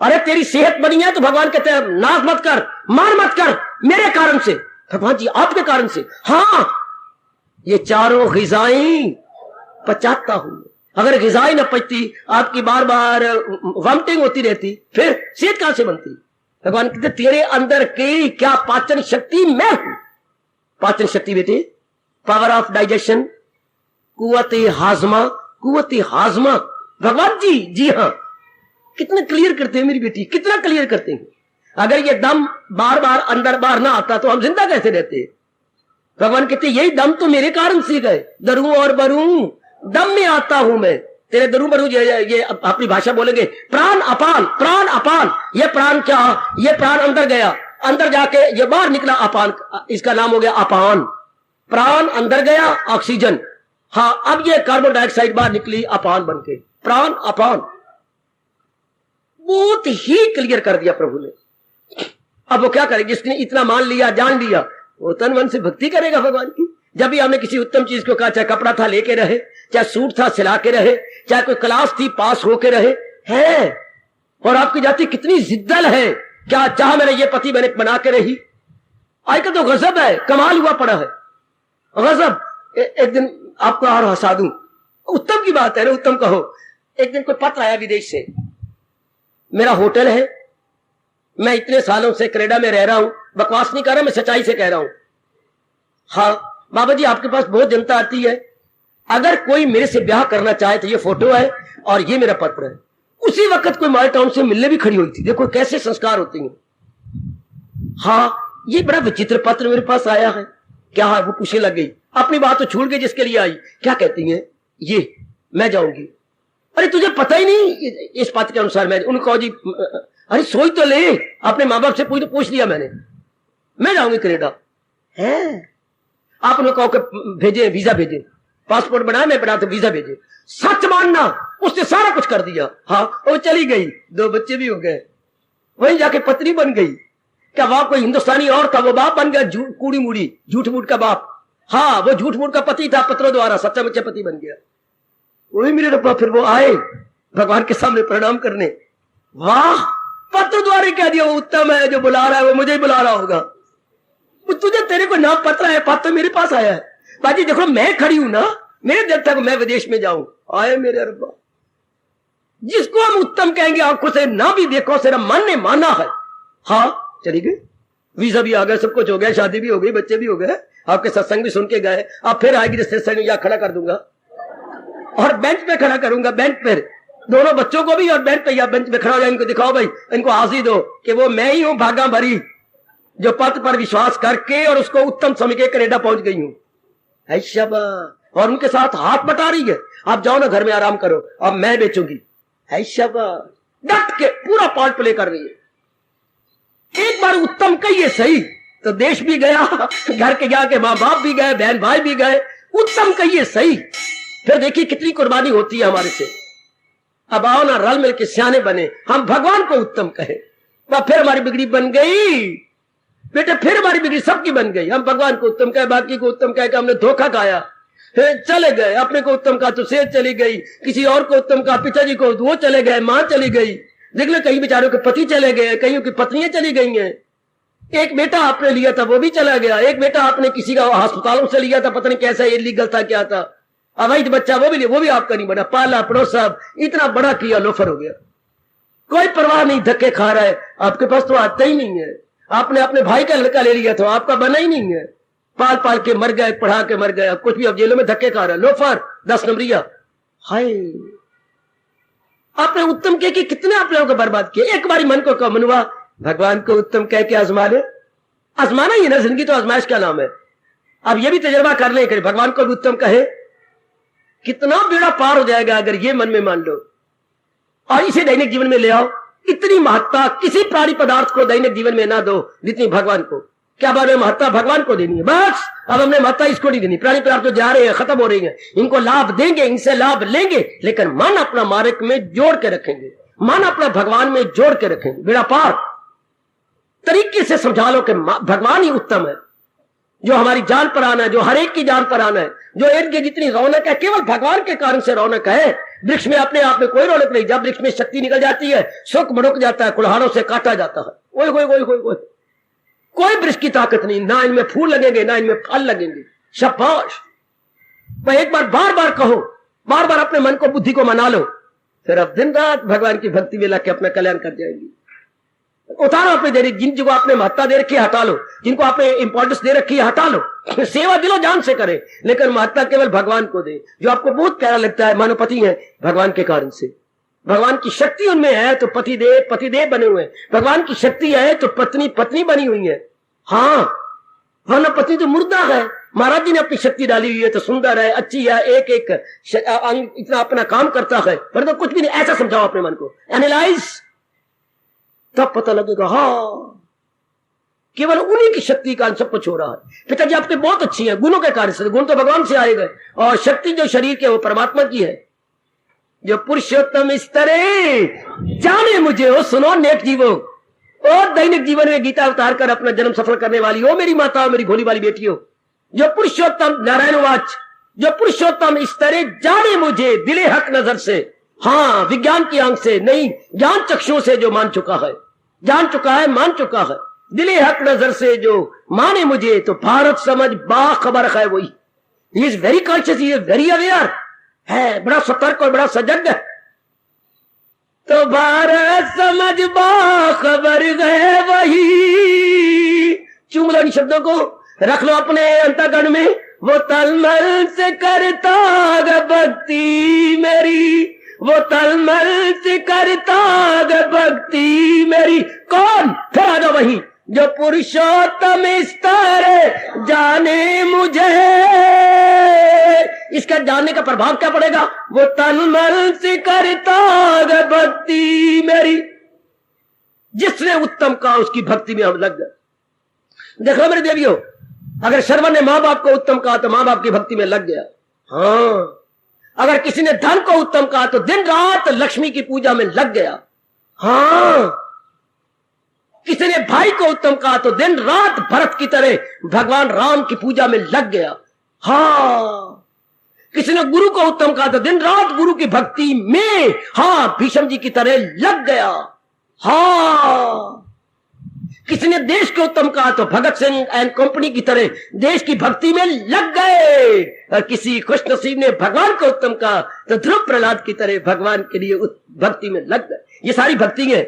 अरे तेरी सेहत बनी है तो भगवान कहते हैं नाश मत कर, मार मत कर, मेरे कारण से। भगवान जी आपके कारण से? हाँ, ये चारों ग़िज़ाएं पचाता हूं। अगर ग़िज़ाएं न पचती, आपकी बार बार वॉमिटिंग होती रहती, फिर सेहत कहां से बनती? भगवान कहते तेरे अंदर की क्या पाचन शक्ति मैं हूं। पाचन शक्ति बेटे, पावर ऑफ डाइजेशन, कुव्वते हाजमा, कुव्वते हाजमा। भगवान जी, जी हां, कितना क्लियर करते हैं मेरी बेटी, कितना क्लियर करते हैं। अगर ये दम बार बार अंदर बाहर ना आता तो हम जिंदा कैसे रहते? भगवान कहते यही दम तो मेरे कारण से गए। दरूं और बरूं दम में आता हूं मैं। तेरे दरूं बरूं ये अपनी भाषा बोलेंगे प्राण अपान, प्राण अपान। ये प्राण क्या? ये प्राण अंदर गया, अंदर जाके ये बाहर निकला अपान, इसका नाम हो गया अपान। प्राण अंदर गया ऑक्सीजन, हाँ, अब ये कार्बन डाइऑक्साइड बाहर निकली अपान बन के, प्राण अपान। बहुत ही क्लियर कर दिया प्रभु ने। अब वो क्या करे? जिसने इतना मान लिया, जान लिया, वो तन मन से भक्ति करेगा भगवान की। जब भी हमने किसी उत्तम चीज को कहा, चाहे कपड़ा था लेके रहे, चाहे सूट था सिला के रहे, चाहे कोई क्लास थी पास होके रहे, है। और आपकी जाति कितनी जिद्दल है, क्या चाह मैंने ये पति मैंने बना के रही। आजकल तो गजब है, कमाल हुआ पड़ा है, गजब। एक दिन आपको और हंसा दूं, उत्तम की बात है ना, उत्तम कहो। एक दिन कोई पत्र आया विदेश से, मेरा होटल है, मैं इतने सालों से कनाडा में रह रहा हूं, बकवास नहीं कर रहा, मैं सच्चाई से कह रहा हूं। हाँ बाबा जी, आपके पास बहुत जनता आती है, अगर कोई मेरे से ब्याह करना चाहे तो ये फोटो है और ये मेरा पत्र है। उसी वक्त कोई माल टाउन से मिलने भी खड़ी हुई थी। देखो कैसे संस्कार होते हैं। हाँ, ये बड़ा विचित्र पत्र मेरे पास आया है। क्या है? वो पूछने लग गई, अपनी बात तो छूट गई जिसके लिए आई। क्या कहती हैं? ये मैं जाऊंगी। अरे तुझे पता ही नहीं इस पत्र के अनुसार? मैं उनको जी, अरे सोच तो ले, अपने माँ बाप से पूछ लिया मैंने, मैं जाऊंगी कनाडा। है आप उन्हें कहो कि भेजे, वीजा भेजे, पासपोर्ट बनाया, मैं बना तो वीजा भेजे। सच मानना, उसने सारा कुछ कर दिया। हाँ, वो चली गई, 2 बच्चे भी हो गए, वहीं जाके पत्नी बन गई। क्या वहां कोई हिंदुस्तानी और था, वो बाप बन गया, कूड़ी मूड़ी झूठ मूठ का बाप। हाँ, वो झूठ मूठ का पति था, पत्रों द्वारा सच्चा मुच्चा पति बन गया। वही मेरे रब्बा, फिर वो आए भगवान के सामने प्रणाम करने। वाह, पत्र द्वारा कह दिया वो उत्तम है, जो बुला रहा है वो मुझे ही बुला रहा होगा। तुझे, तेरे को नाम पत्र है, पत्र मेरे पास आया है। बाजी देखो मैं खड़ी हूं ना, मेरे दिल तक मैं विदेश में जाऊं, आए मेरे रब्बा। जिसको हम उत्तम कहेंगे आंखों से ना भी देखो, सिर्फ मन ने माना है। हाँ, चली गई, वीजा भी आ गया, सब कुछ हो गया, शादी भी हो गई, बच्चे भी हो गए, आपके सत्संग भी सुन के गए। अब फिर आएगी रिसेप्शन, या खड़ा कर दूंगा और बेंच पे खड़ा करूंगा, बेंच पे दोनों बच्चों को भी, और बेंच पे या बेंच पे खड़ा हो जाए, इनको दिखाओ भाई, इनको हाजिर दो कि वो मैं ही हूं भागा भरी, जो पत्र पर विश्वास करके और उसको उत्तम समझ के कनाडा पहुंच गई हूं। है शाबाश। और उनके साथ हाथ बटा रही है, आप जाओ ना घर में आराम करो, अब मैं बेचूंगी। है शाबाश, डट के पूरा पार्ट प्ले कर रही है। एक बार उत्तम कहिए सही तो देश भी गया, घर के जाके माँ बाप भी गए, बहन भाई भी गए। उत्तम कहिए सही, फिर देखिए कितनी कुर्बानी होती है हमारे से। अब आओ ना, रल मिल के सियाने बने, हम भगवान को उत्तम कहे। फिर हमारी बिगड़ी बन गई बेटे, फिर हमारी बिगड़ी सबकी बन गई। हम भगवान को उत्तम कहे, बाकी को उत्तम कहे कि हमने धोखा खाया, चले गए। अपने को उत्तम कहा तो सेहत चली गई, किसी और को उत्तम कहा, पिताजी को वो चले गए, मां चली गई। देख लो, कई बेचारों के पति चले गए, कईयों की पत्नियां चली गई हैं। एक बेटा आपने लिया था वो भी चला गया, एक बेटा आपने किसी का अस्पतालों से लिया था, पता नहीं कैसा इलीगल था क्या था, अवैध बच्चा वो भी लिया, वो भी आपका नहीं बना, पाला पड़ोसा इतना बड़ा किया, लोफर हो गया। कोई परवाह नहीं, धक्के खा रहा है, आपके पास तो आता ही नहीं है। आपने अपने भाई का लड़का ले लिया था, आपका बना ही नहीं है, पाल पाल के मर गए, पढ़ा के मर गए, कुछ भी अब जेलों में धक्के खा रहा है, लोफर 10 नंबरिया। हाय, आपने उत्तम कह के कितने आप लोगों को बर्बाद किए। एक बारी मन को कम हुआ, भगवान को उत्तम कह के आजमा ले। आजमाना ही ना, जिंदगी तो आजमाइश का नाम है। अब ये भी तजर्बा कर ले, भगवान को भी उत्तम कहे, कितना बेड़ा पार हो जाएगा अगर ये मन में मान लो। और इसे दैनिक जीवन में ले आओ। इतनी महत्ता किसी प्राणी पदार्थ को दैनिक जीवन में ना दो जितनी भगवान को। क्या बात है, महत्ता भगवान को देनी है बस। अब हमने महत्ता इसको नहीं देनी। प्राणी पदार्थ तो जा रहे हैं, खत्म हो रही है, इनको लाभ देंगे, इनसे लाभ लेंगे, लेकिन मन अपना मार्ग में जोड़ के रखेंगे, मन अपना भगवान में जोड़ के रखेंगे। बेड़ा पार तरीके से समझा लो कि भगवान ही उत्तम है, जो हमारी जान पर आना है, जो हर एक की जान पर आना है, जो इर्द गिर्द जितनी रौनक है केवल भगवान के कारण से रौनक है। वृक्ष में अपने आप में कोई रौनक नहीं। जब वृक्ष में शक्ति निकल जाती है, सुख मड़ुक जाता है, कुल्हाड़ों से काटा जाता है। कोई वृक्ष की ताकत नहीं, ना इनमें फूल लगेंगे ना इनमें फल लगेंगे। शाबाश। मैं एक बार बार बार कहो, बार बार अपने मन को बुद्धि को मना लो, फिर अब दिन रात भगवान की भक्ति में लग के अपना कल्याण कर जाएंगी। उतारो अपने दे रही, जिनको आपने महत्ता दे रखी है हटा लो, जिनको आपने इंपॉर्टेंस दे रखी है हटा लो। सेवा दिलो जान से करे, लेकिन महत्ता केवल भगवान को दे। जो आपको बहुत प्यारा लगता है, मानो पति है, भगवान के कारण से, भगवान की शक्ति उनमें है तो पतिदेव बने हुए हैं। भगवान की शक्ति है तो पत्नी पत्नी बनी हुई है। हाँ, वरना पत्नी तो मुर्दा है। महाराज जी ने अपनी शक्ति डाली हुई है तो सुंदर है, अच्छी है, एक एक अंग इतना अपना काम करता है, पर तो कुछ भी नहीं। ऐसा समझाओ अपने मन को, एनालाइज, तब पता लगेगा हाँ केवल उन्हीं की शक्ति का सब कुछ हो रहा है। पिताजी आपके बहुत अच्छी है, गुणों के कार्य से, गुण तो भगवान से आए गए, और शक्ति जो शरीर के वो परमात्मा की है। जो पुरुषोत्तम स्तरे जाने मुझे हो, सुनो नेक जीवो, और दैनिक जीवन में गीता उतार कर अपना जन्म सफल करने वाली हो मेरी माता, मेरी भोली वाली बेटी हो। जो पुरुषोत्तम नारायण वाच, जो पुरुषोत्तम स्तरे जाने मुझे दिले हक नजर से, हाँ विज्ञान की आंख से नहीं, ज्ञान चक्षुओं से जो मान चुका है, जान चुका है, मान चुका है, दिले हक नजर से जो माने मुझे, तो भारत समझ बाखबर है वही। He is very conscious, he is very aware है, बड़ा सतर्क और बड़ा सजग है। तो भारत समझ बाखबर है वही। चूम लो इन शब्दों को, रख लो अपने अंतःकरण में। वो तलमल से करता भक्ति मेरी, वो तलमल से करता भक्ति मेरी। कौन? फिर आ जाओ वही, जो पुरुषोत्तम स्तर जाने मुझे। इसका जानने का प्रभाव क्या पड़ेगा? वो तलमल से करता भक्ति मेरी। जिसने उत्तम कहा उसकी भक्ति में हम लग गए। देखो मेरे देवियों, अगर शर्मा ने मां बाप को उत्तम कहा तो मां बाप की भक्ति में लग गया। हाँ, अगर किसी ने धन को उत्तम कहा तो दिन रात लक्ष्मी की पूजा में लग गया। हाँ, किसी ने भाई को उत्तम कहा तो दिन रात भरत की तरह भगवान राम की पूजा में लग गया। हाँ, किसी ने गुरु को उत्तम कहा तो दिन रात गुरु की भक्ति में, हाँ भीष्म जी की तरह लग गया। हाँ, किसी ने देश को उत्तम कहा तो भगत सिंह एंड कंपनी की तरह देश की भक्ति में लग गए। और किसी खुशनसीब ने भगवान को उत्तम कहा तो ध्रुव प्रहलाद की तरह भगवान के लिए भक्ति में लग गए। ये सारी भक्ति है,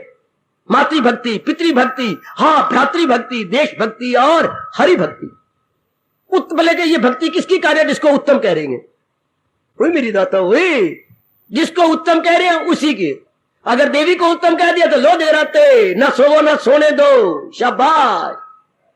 मातृभक्ति, पितृभक्ति, हाँ भ्रातृभक्ति, देश भक्ति और हरि भक्ति। बोले कि ये भक्ति किसकी कार्य, जिसको उत्तम कह रहे हैं वही मेरी दाता, वही जिसको उत्तम कह रहे हैं उसी के। अगर देवी को उत्तम कह दिया तो लो जगराते, न सोवो न सोने दो, शाबाश।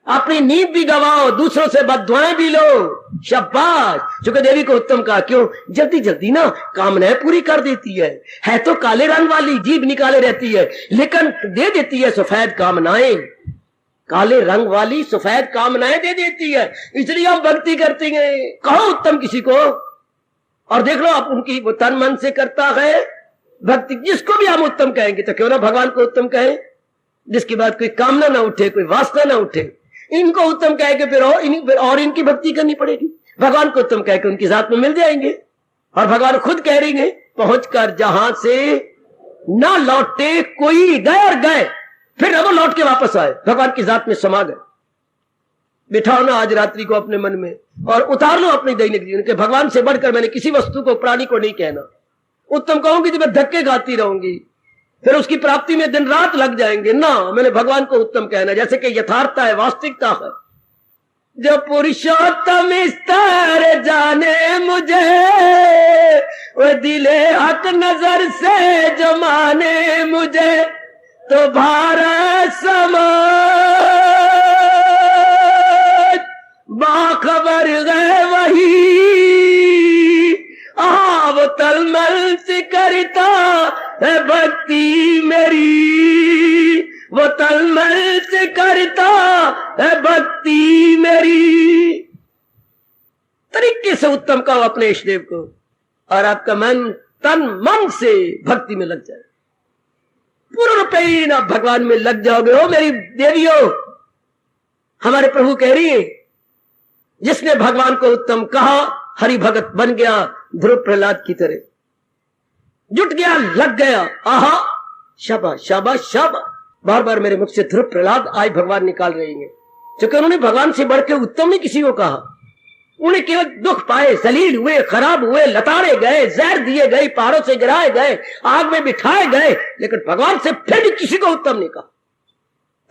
अपनी नींद भी गवाओ, दूसरों से बददुआएं भी लो, शाबाश। चूंकि देवी को उत्तम कहा, क्यों? जल्दी जल्दी ना कामनाएं पूरी कर देती है तो काले रंग वाली, जीभ निकाले रहती है, लेकिन दे देती है सफेद कामनाएं। काले रंग वाली सफेद कामनाएं दे देती है, इसलिए हम भक्ति करती हैं। कहो उत्तम किसी को, और देख लो आप उनकी वो तन मन से करता है भक्ति। जिसको भी हम उत्तम कहेंगे तो क्यों ना भगवान को उत्तम कहें, जिसके बाद कोई कामना ना उठे, कोई वासना ना उठे। इनको उत्तम कह के फिर और इनकी भक्ति करनी पड़ेगी। भगवान को उत्तम कह के उनकी जात में मिल जाएंगे। और भगवान खुद कह रही है, पहुंचकर जहां से ना लौटे कोई, गए और गए, फिर वो लौट के वापस आए, भगवान की जात में समा गए। बिठाओ ना आज रात्रि को अपने मन में और उतार लो अपने दैनिक जीवन के, भगवान से बढ़कर मैंने किसी वस्तु को, प्राणी को नहीं कहना। उत्तम कहूंगी तो मैं धक्के खाती रहूंगी, फिर उसकी प्राप्ति में दिन रात लग जाएंगे ना। मैंने भगवान को उत्तम कहना, जैसे कि यथार्थता है, वास्तविकता है। जो पुरुषोत्तम स्तर जाने मुझे, वो दिले हक नजर से जो माने मुझे, तो भारत समाज बाखबर है वही। वो तलमल से करता है भक्ति मेरी, वो तलमल से करता है भक्ति मेरी। तरीके से उत्तम कहो अपने इष्टदेव को, और आपका मन तन मन से भक्ति में लग जाए। पूर्ण रूपेण आप भगवान में लग जाओगे। हो मेरी देवियों, हमारे प्रभु कह रही है, जिसने भगवान को उत्तम कहा हरि भगत बन गया ध्रुव प्रहलाद की तरह, जुट गया, लग गया। आहा, शाबाश शाबाश शाबाश। बार बार मेरे मुख से ध्रुव प्रहलाद आज भगवान निकाल रहे हैं, क्योंकि उन्होंने भगवान से बढ़ के उत्तम नहीं किसी को कहा। उन्हें केवल दुख पाए, जलील हुए, खराब हुए, लताड़े गए, जहर दिए गए, पहाड़ों से गिराए गए, आग में बिठाए गए, लेकिन भगवान से फिर भी किसी को उत्तम नहीं कहा।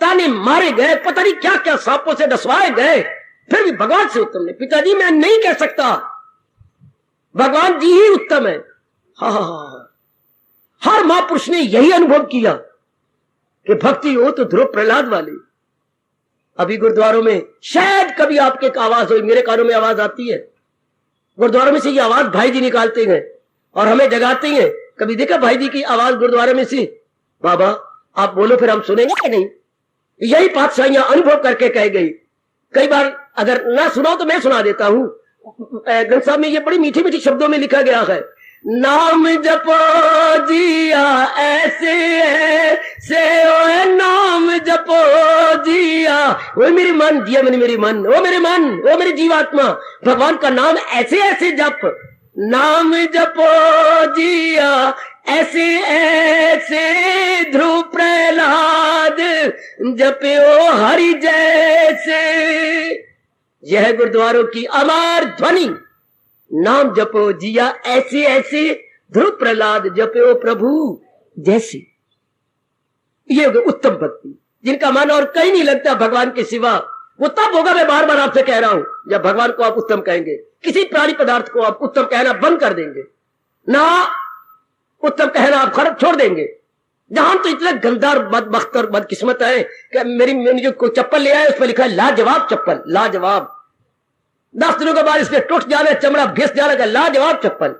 ताने मारे गए, पता नहीं क्या क्या सांपों से डसवाए गए, फिर भी भगवान से उत्तम नहीं। पिताजी मैं नहीं कह सकता, भगवान जी ही उत्तम है। हर महापुरुष ने यही अनुभव किया कि भक्ति हो तो ध्रुव प्रहलाद वाली। अभी गुरुद्वारों में शायद कभी आपके आवाज हो, मेरे कानों में आवाज आती है, गुरुद्वारों में से ये आवाज भाई जी निकालते हैं और हमें जगाते हैं। कभी देखा भाई जी की आवाज गुरुद्वारे में से? बाबा आप बोलो फिर हम सुनेंगे कि नहीं? यही पातशाहियां अनुभव करके कह गई। कई बार अगर ना सुनाओ तो मैं सुना देता हूं। ग्रंथ साहब में ये बड़ी मीठी मीठी शब्दों में लिखा गया है, नाम जपो जिया ऐसे से ओ नाम जपो जिया। वो मेरे मन, जिया मैंने मेरी मन, वो मेरे मन, वो मेरी जीवात्मा, भगवान का नाम ऐसे ऐसे जप। नाम जपो जिया ऐसे ऐसे ध्रुव प्रहलाद जपो हरि जैसे। यह गुरुद्वारों की अमर ध्वनि, नाम जपो जिया ऐसे ऐसे ध्रुव प्रहलाद जपो प्रभु जैसे। ये उत्तम भक्ति, जिनका मन और कहीं नहीं लगता भगवान के सिवा, वो तब होगा, मैं बार बार आपसे कह रहा हूं, जब भगवान को आप उत्तम कहेंगे। किसी प्राणी पदार्थ को आप उत्तम कहना बंद कर देंगे ना, उत्तम कहना आप खर्च छोड़ देंगे। जहां तो इतना गंदा बदबख्त और बदकिस्मत है कि मैंने जो कोई चप्पल ले आया उस पर लिखा है लाजवाब चप्पल, लाजवाब। 10 दिनों के बाद इसके टूट जाना, चमड़ा घिस जाना का लाजवाब चप्पल।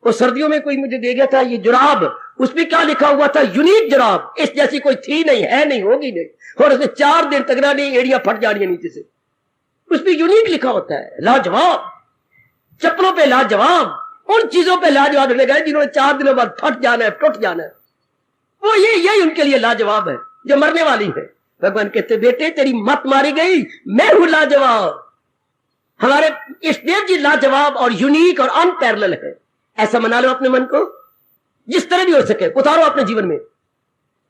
वो सर्दियों में कोई मुझे दे गया था ये जुराब, उस पर क्या लिखा हुआ था? यूनिक जुराब, इस जैसी कोई थी नहीं, है नहीं, होगी नहीं, और उसमें 4 दिन तक ना नहीं, एड़ियां फट जानी है नीचे से। उस पर यूनिक लिखा होता है, लाजवाब। चप्पलों पे लाजवाब, उन चीजों पे लाजवाब लिखा गया जिन्होंने 4 दिनों बाद फट जाना है, टूट जाना है, वो यही उनके लिए लाजवाब है, जो मरने वाली है। भगवान कहते बेटे तेरी मत मारी गई, मैं हूं लाजवाब। हमारे इष्टदेव जी लाजवाब और यूनिक और अनपैरेलल है। ऐसा मना लो अपने मन को, जिस तरह भी हो सके उतारो अपने जीवन में।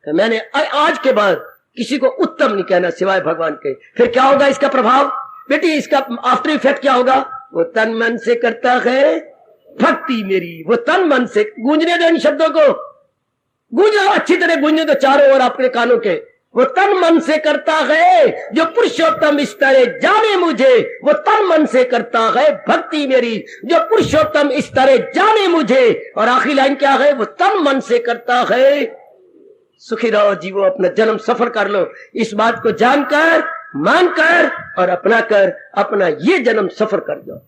मैंने आज के बाद किसी को उत्तम नहीं कहना सिवाय भगवान के। फिर क्या होगा इसका प्रभाव बेटी, इसका आफ्टर इफेक्ट क्या होगा? वो तन मन से करता है भक्ति मेरी, वो तन मन से। गूंजने दो इन शब्दों को, गूंजो अच्छी तरह, गूंजने दो चारों ओर आपके कानों के। वो तन मन से करता है जो पुरुषोत्तम इस तरह जाने मुझे, वो तन मन से करता है भक्ति मेरी जो पुरुषोत्तम इस तरह जाने मुझे। और आखिरी लाइन क्या है? वो तन मन से करता है। सुखी रहो जीवो, अपना जन्म सफल कर लो, इस बात को जानकर, मानकर और अपना कर अपना ये जन्म सफर कर जाओ।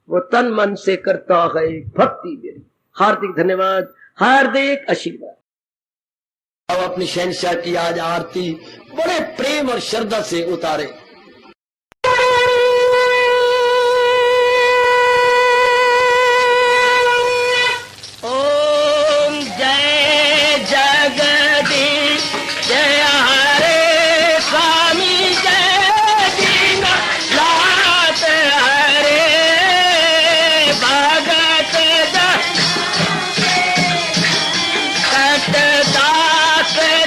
वो तन मन से करता है भक्ति मेरी। हार्दिक धन्यवाद, हार्दिक आशीर्वाद। अब अपनी शहंशाह की आज आरती बड़े प्रेम और श्रद्धा से उतारे। ओम जय जगदीश जय हरे स्वामी जय दीनानाथ हरे भगत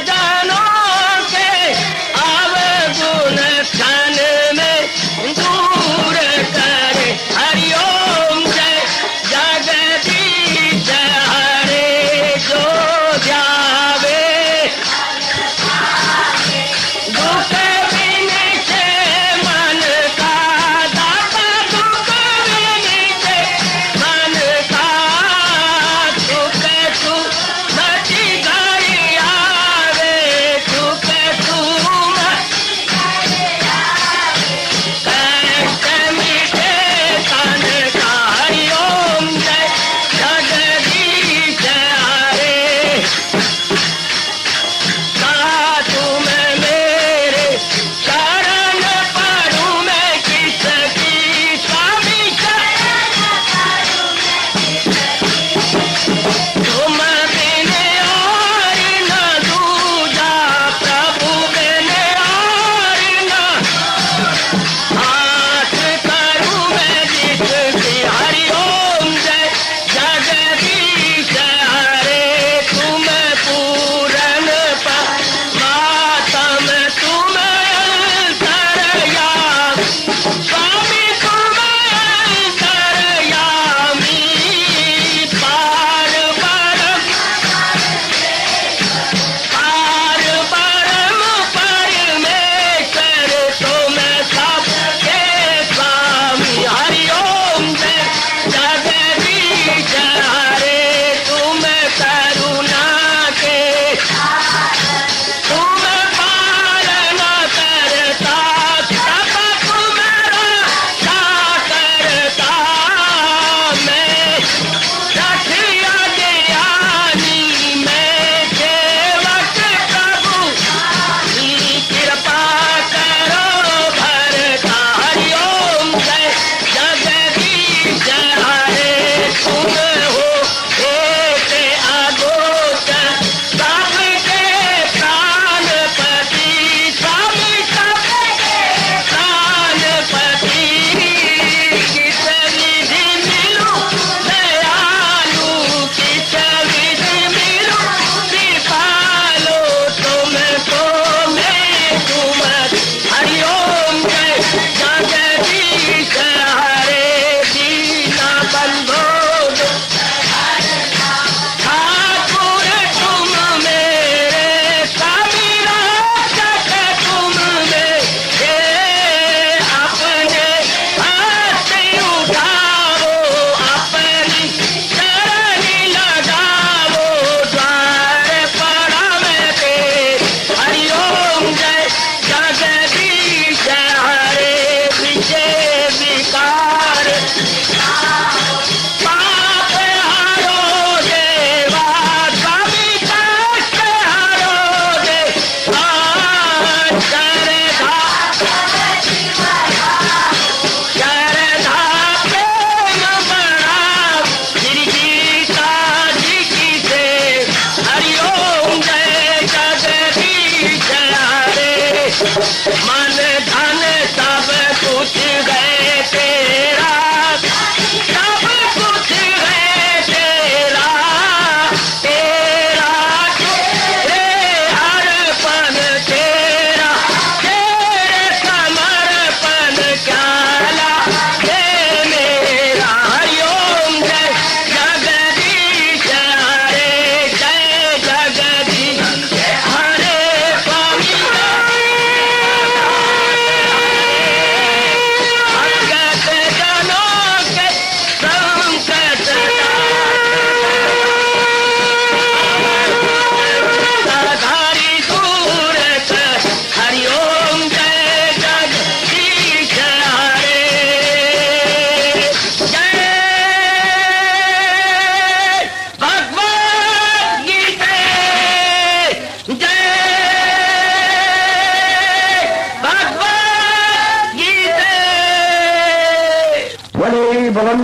जनों के अवगुण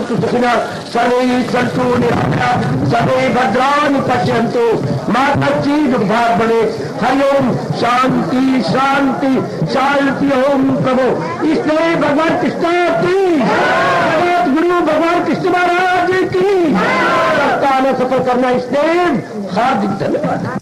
भद्रं सुखिनः सर्वे सन्तु निरामयाः सर्वे भद्राणि पश्यन्तु मा कश्चित् दुःखात् भवेत्। हरि ओम शांति शांति शांति। ओम प्रभु इसलिए भगवान कृष्ण की जगत गुरु भगवान कृष्ण महाराज की सफल करना इसलिए हार्दिक धन्यवाद।